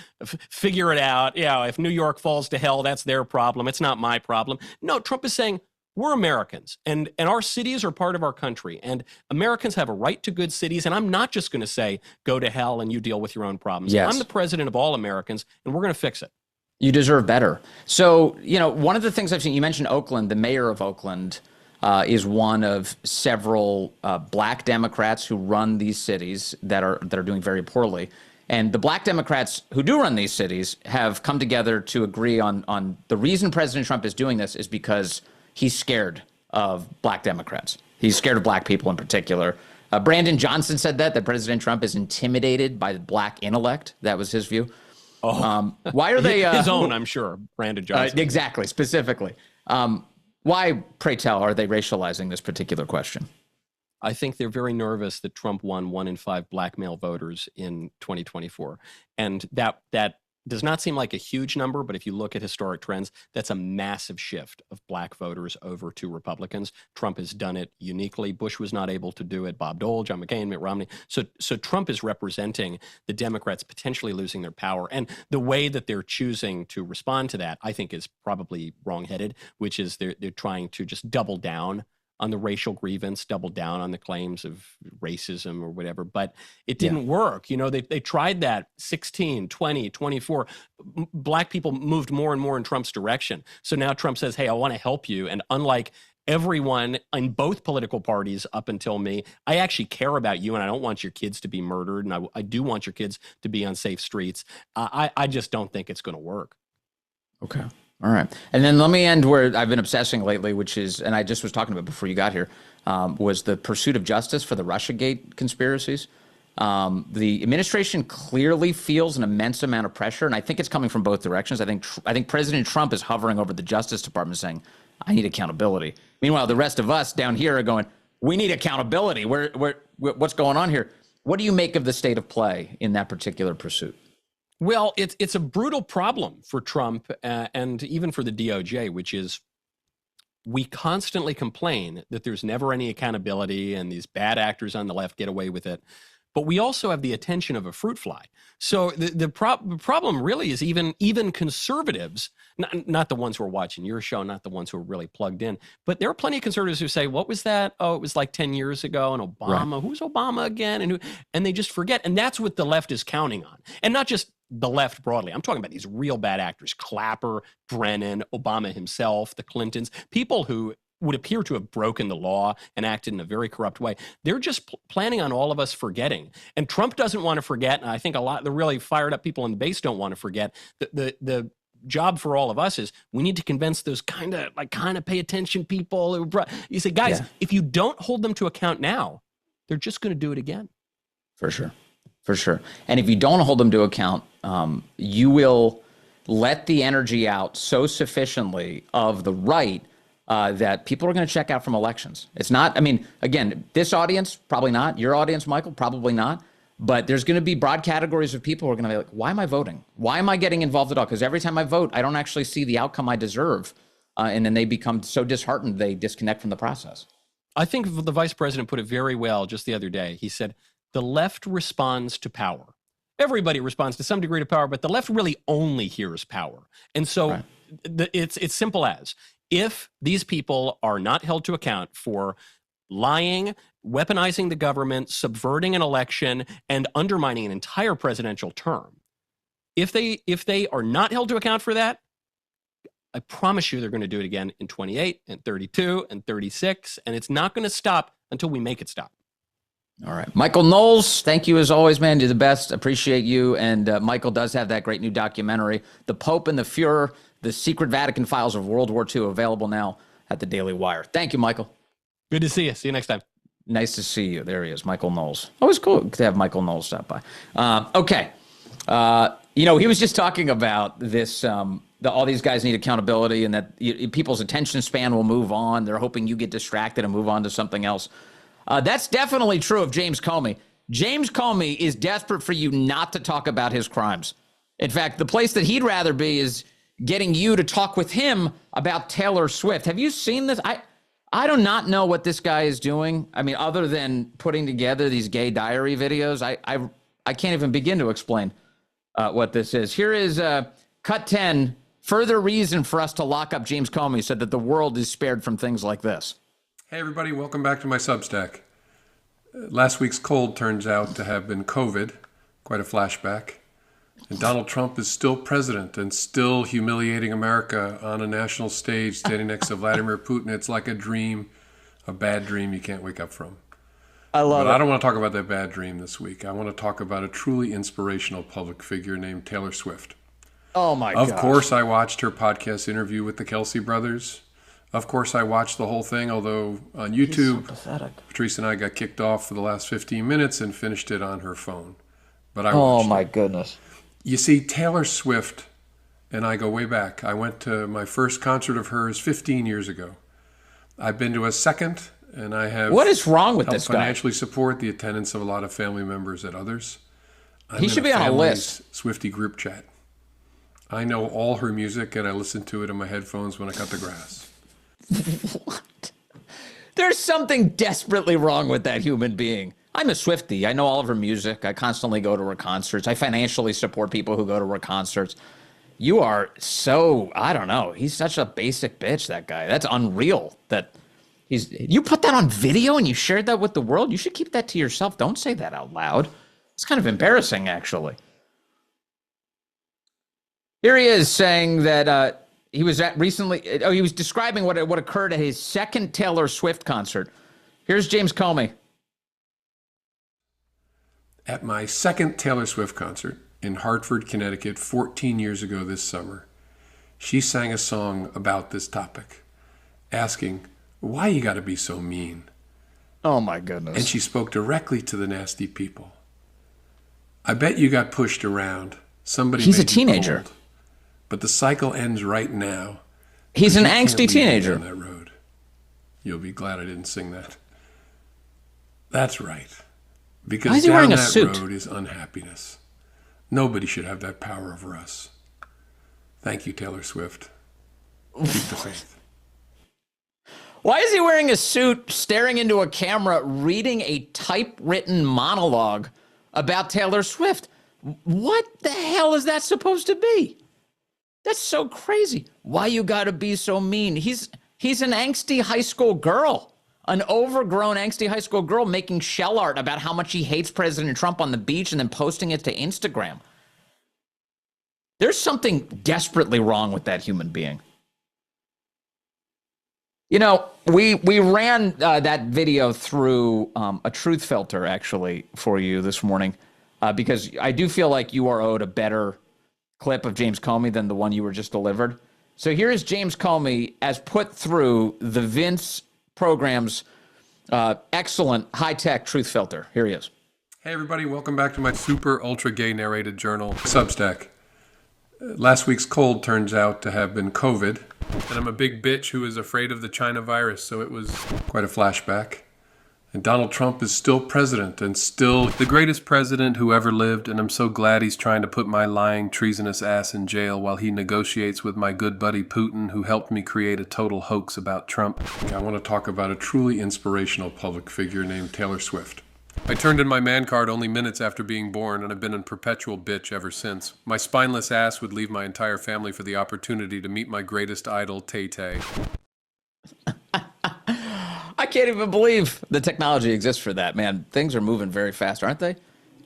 figure it out. Yeah, if New York falls to hell, that's their problem. It's not my problem. No, Trump is saying, we're Americans, and our cities are part of our country, and Americans have a right to good cities, and I'm not just going to say, go to hell and you deal with your own problems. Yes. I'm the president of all Americans, and we're going to fix it. You deserve better. So, one of the things I've seen, you mentioned Oakland, the mayor of Oakland is one of several black Democrats who run these cities that are doing very poorly. And the black Democrats who do run these cities have come together to agree on the reason President Trump is doing this is because he's scared of black Democrats. He's scared of black people in particular. Brandon Johnson said that President Trump is intimidated by the black intellect. That was his view. Why are they his own? I'm sure, Brandon Johnson. Exactly, specifically. Why, pray tell, are they racializing this particular question? I think they're very nervous that Trump won 1 in 5 black male voters in 2024, and that does not seem like a huge number, but if you look at historic trends, that's a massive shift of black voters over to Republicans. Trump has done it uniquely. Bush was not able to do it. Bob Dole, John McCain, Mitt Romney. So Trump is representing the Democrats potentially losing their power. And the way that they're choosing to respond to that, I think, is probably wrongheaded, which is they're trying to just double down on the racial grievance, double down on the claims of racism or whatever, but it didn't work. They tried that 16, 20, 24. Black people moved more and more in Trump's direction. So now Trump says, hey, I want to help you. And unlike everyone in both political parties up until me, I actually care about you, and I don't want your kids to be murdered, and I do want your kids to be on safe streets. I just don't think it's going to work. Okay. All right. And then let me end where I've been obsessing lately, which is, and I just was talking about before you got here, was the pursuit of justice for the Russiagate conspiracies. The administration clearly feels an immense amount of pressure, and I think it's coming from both directions. I think President Trump is hovering over the Justice Department saying, I need accountability. Meanwhile, the rest of us down here are going, we need accountability. What's going on here? What do you make of the state of play in that particular pursuit? Well, it's a brutal problem for Trump and even for the DOJ, which is we constantly complain that there's never any accountability and these bad actors on the left get away with it. But we also have the attention of a fruit fly. So the problem really is even conservatives, not the ones who are watching your show, not the ones who are really plugged in, but there are plenty of conservatives who say, what was that? Oh, it was like 10 years ago, and Obama, right. Who's Obama again? And they just forget. And that's what the left is counting on. And not just the left broadly. I'm talking about these real bad actors, Clapper, Brennan, Obama himself, the Clintons, people who would appear to have broken the law and acted in a very corrupt way. They're just planning on all of us forgetting. And Trump doesn't want to forget, and I think a lot of the really fired up people on the base don't want to forget. The job for all of us is we need to convince those kind of pay attention people. You say, guys, if you don't hold them to account now, they're just going to do it again. For sure. And if you don't hold them to account, you will let the energy out so sufficiently of the right that people are going to check out from elections. It's not, again, this audience, probably not. Your audience, Michael, probably not. But there's going to be broad categories of people who are going to be like, why am I voting? Why am I getting involved at all? Because every time I vote, I don't actually see the outcome I deserve. And then they become so disheartened, they disconnect from the process. I think the vice president put it very well just the other day. He said, the left responds to power. Everybody responds to some degree to power, but the left really only hears power. And so it's simple as, if these people are not held to account for lying, weaponizing the government, subverting an election, and undermining an entire presidential term, if they are not held to account for that, I promise you they're going to do it again in 28 and 32 and 36, and it's not going to stop until we make it stop. All right. Michael Knowles, thank you as always, man. You're the best. Appreciate you. And Michael does have that great new documentary, The Pope and the Fuhrer, The Secret Vatican Files of World War II, available now at the Daily Wire. Thank you, Michael. Good to see you. See you next time. Nice to see you. There he is, Michael Knowles. Always cool to have Michael Knowles stop by. Okay. He was just talking about this, all these guys need accountability and that people's attention span will move on. They're hoping you get distracted and move on to something else. That's definitely true of James Comey. James Comey is desperate for you not to talk about his crimes. In fact, the place that he'd rather be is getting you to talk with him about Taylor Swift. Have you seen this? I do not know what this guy is doing. I mean, other than putting together these gay diary videos, I can't even begin to explain what this is. Here is cut 10. Further reason for us to lock up James Comey so that the world is spared from things like this. Hey, everybody. Welcome back to my Substack. Last week's cold turns out to have been COVID. Quite a flashback. And Donald Trump is still president and still humiliating America on a national stage, standing next to Vladimir Putin. It's like a dream, a bad dream you can't wake up from. I love it. I don't want to talk about that bad dream this week. I want to talk about a truly inspirational public figure named Taylor Swift. Oh, my God. Of course, I watched her podcast interview with the Kelsey brothers. Of course, I watched the whole thing, although on YouTube, Patrice and I got kicked off for the last 15 minutes and finished it on her phone. But I watched my goodness. You see, Taylor Swift and I go way back. I went to my first concert of hers 15 years ago. I've been to a second, and I have What is wrong with this guy? financially support the attendance of a lot of family members at others. He should be on a list. Swiftie group chat. I know all her music, and I listen to it in my headphones when I cut the grass. What? There's something desperately wrong with that human being. I'm a Swiftie. I know all of her music. I constantly go to her concerts. I financially support people who go to her concerts. You are so, I don't know. He's such a basic bitch, that guy. That's unreal that you put that on video and you shared that with the world. You should keep that to yourself. Don't say that out loud. It's kind of embarrassing, actually. Here he is saying that he was at recently, he was describing what occurred at his second Taylor Swift concert. Here's James Comey. At my second Taylor Swift concert in Hartford, Connecticut, 14 years ago this summer, she sang a song about this topic, asking, why you gotta be so mean? Oh my goodness. And she spoke directly to the nasty people. I bet you got pushed around. He's a teenager. Cold, but the cycle ends right now. He's an angsty teenager. On that road. You'll be glad I didn't sing that. That's right. Because Why is he down wearing a that suit? road is unhappiness. Nobody should have that power over us. Thank you, Taylor Swift. Keep the faith. Why is he wearing a suit, staring into a camera, reading a typewritten monologue about Taylor Swift? What the hell is that supposed to be? That's so crazy. Why you gotta be so mean? He's an angsty high school girl. An overgrown, angsty high school girl making shell art about how much he hates President Trump on the beach and then posting it to Instagram. There's something desperately wrong with that human being. You know, we ran that video through a truth filter, actually, for you this morning, because I do feel like you are owed a better clip of James Comey than the one you were just delivered. So here is James Comey as put through the Vince program's excellent high-tech truth filter. Here he is. Hey, everybody. Welcome back to my super ultra gay narrated journal, Substack. Last week's cold turns out to have been COVID, and I'm a big bitch who is afraid of the China virus, so it was quite a flashback. And Donald Trump is still president and still the greatest president who ever lived, and I'm so glad he's trying to put my lying, treasonous ass in jail while he negotiates with my good buddy Putin, who helped me create a total hoax about Trump. I want to talk about a truly inspirational public figure named Taylor Swift. I turned in my man card only minutes after being born, and I've been a perpetual bitch ever since. My spineless ass would leave my entire family for the opportunity to meet my greatest idol, Tay-Tay. I can't even believe the technology exists for that, man. Things are moving very fast, aren't they?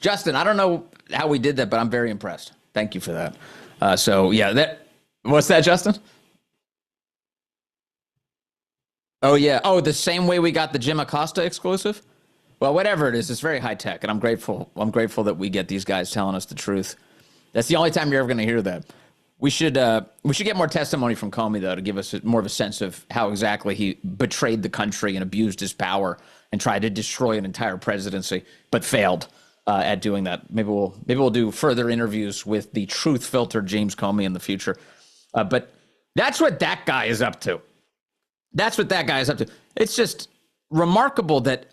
Justin, I don't know how we did that, but I'm very impressed. Thank you for that. So, yeah, what's that, Justin? Oh, yeah. Oh, the same way we got the Jim Acosta exclusive? Well, whatever it is, it's very high tech, and I'm grateful. I'm grateful that we get these guys telling us the truth. That's the only time you're ever going to hear that. We should get more testimony from Comey, though, to give us more of a sense of how exactly he betrayed the country and abused his power and tried to destroy an entire presidency, but failed at doing that. Maybe we'll do further interviews with the truth filter James Comey in the future. But that's what that guy is up to. That's what that guy is up to. It's just remarkable that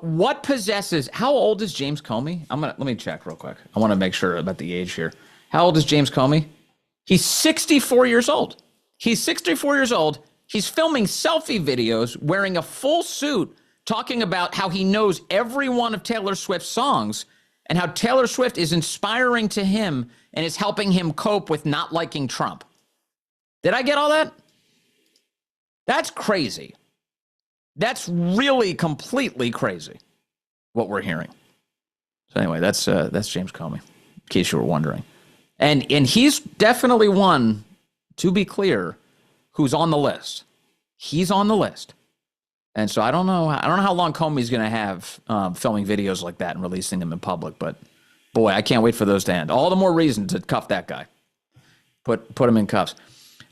what possesses. How old is James Comey? Let me check real quick. I want to make sure about the age here. How old is James Comey? He's 64 years old. He's 64 years old. He's filming selfie videos wearing a full suit, talking about how he knows every one of Taylor Swift's songs and how Taylor Swift is inspiring to him and is helping him cope with not liking Trump. Did I get all that? That's crazy. That's really completely crazy what we're hearing. So anyway, that's James Comey, in case you were wondering. And he's definitely one, to be clear, who's on the list. He's on the list. And so I don't know how long Comey's going to have filming videos like that and releasing them in public, but boy, I can't wait for those to end. All the more reason to cuff that guy. Put him in cuffs.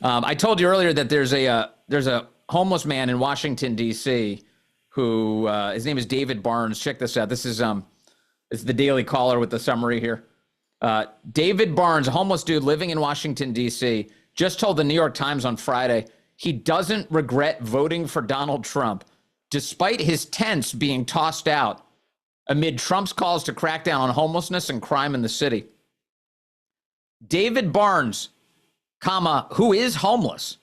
I told you earlier that there's a homeless man in Washington, D.C. who his name is David Barnes. Check this out. This is the Daily Caller with the summary here. David Barnes, a homeless dude living in Washington, D.C., just told the New York Times on Friday he doesn't regret voting for Donald Trump, despite his tents being tossed out amid Trump's calls to crack down on homelessness and crime in the city. David Barnes, who is homeless,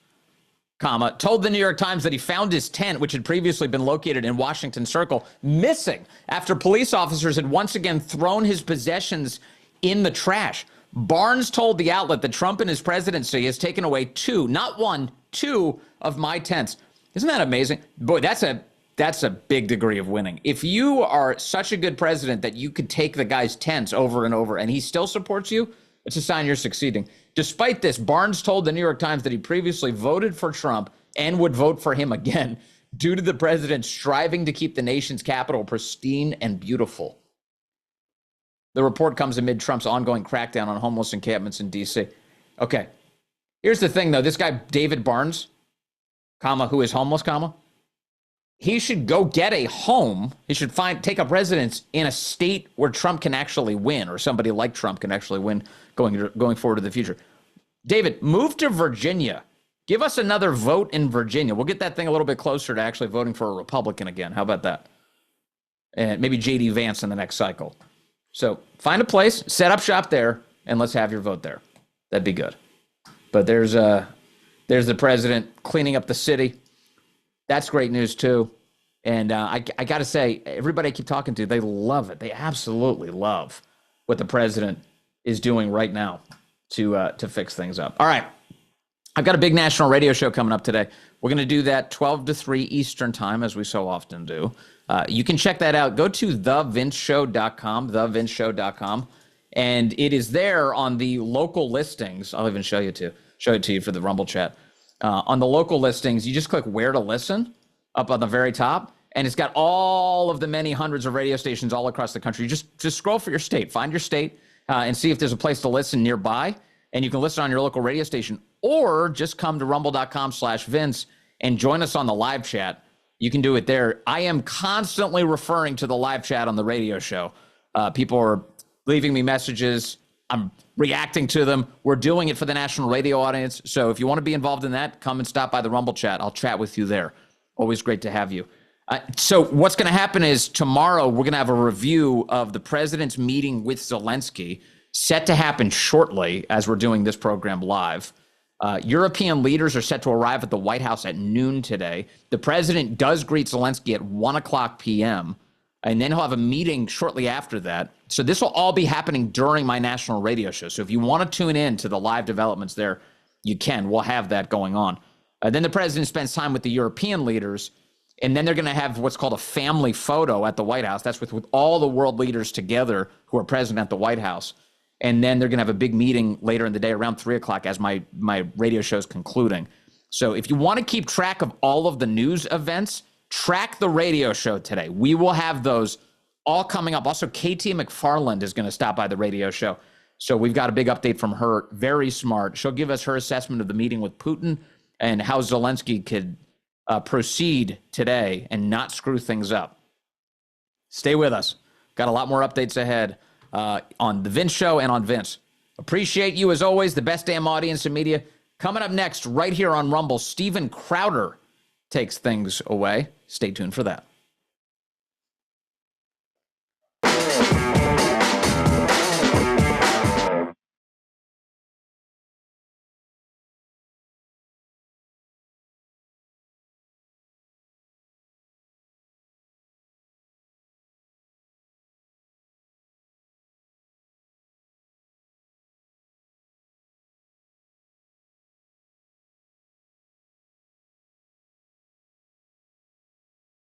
told the New York Times that he found his tent, which had previously been located in Washington Circle, missing after police officers had once again thrown his possessions in the trash. Barnes told the outlet that Trump in his presidency has taken away not one, two of my tents. Isn't that amazing? Boy, that's a big degree of winning. If you are such a good president that you could take the guy's tents over and over and he still supports you, it's a sign you're succeeding. Despite this, Barnes told the New York Times that he previously voted for Trump and would vote for him again due to the president striving to keep the nation's capital pristine and beautiful. The report comes amid Trump's ongoing crackdown on homeless encampments in D.C. Okay, here's the thing, though. This guy, David Barnes, who is homeless, he should go get a home. He should take up residence in a state where Trump can actually win, or somebody like Trump can actually win going forward to the future. David, move to Virginia. Give us another vote in Virginia. We'll get that thing a little bit closer to actually voting for a Republican again. How about that? And maybe J.D. Vance in the next cycle. So find a place, set up shop there, and let's have your vote there. That'd be good. But there's the president cleaning up the city. That's great news, too. And I got to say, everybody I keep talking to, they love it. They absolutely love what the president is doing right now to fix things up. All right. I've got a big national radio show coming up today. We're going to do that 12 to 3 Eastern time, as we so often do. You can check that out. Go to thevinceshow.com, thevinceshow.com, and it is there on the local listings. I'll even show it to you for the Rumble chat. On the local listings, you just click where to listen up on the very top, and it's got all of the many hundreds of radio stations all across the country. Just scroll for your state, find your state, and see if there's a place to listen nearby, and you can listen on your local radio station, or just come to rumble.com/Vince and join us on the live chat. You can do it there. I am constantly referring to the live chat on the radio show. People are leaving me messages. I'm reacting to them. We're doing it for the national radio audience. So if you want to be involved in that, come and stop by the Rumble chat. I'll chat with you there. Always great to have you. So what's going to happen is tomorrow we're going to have a review of the president's meeting with Zelensky, set to happen shortly as we're doing this program live. European leaders are set to arrive at the White House at noon today. The president does greet Zelensky at 1 o'clock p.m., and then he'll have a meeting shortly after that. So this will all be happening during my national radio show. So if you want to tune in to the live developments there, you can. We'll have that going on. Then the president spends time with the European leaders, and then they're going to have what's called a family photo at the White House. That's with all the world leaders together who are present at the White House. And then they're going to have a big meeting later in the day around 3 o'clock as my radio show is concluding. So if you want to keep track of all of the news events, track the radio show today. We will have those all coming up. Also, KT McFarland is going to stop by the radio show. So we've got a big update from her. Very smart. She'll give us her assessment of the meeting with Putin and how Zelensky could proceed today and not screw things up. Stay with us. Got a lot more updates ahead on The Vince Show and on Vince. Appreciate you as always, the best damn audience in media. Coming up next, right here on Rumble, Steven Crowder takes things away. Stay tuned for that.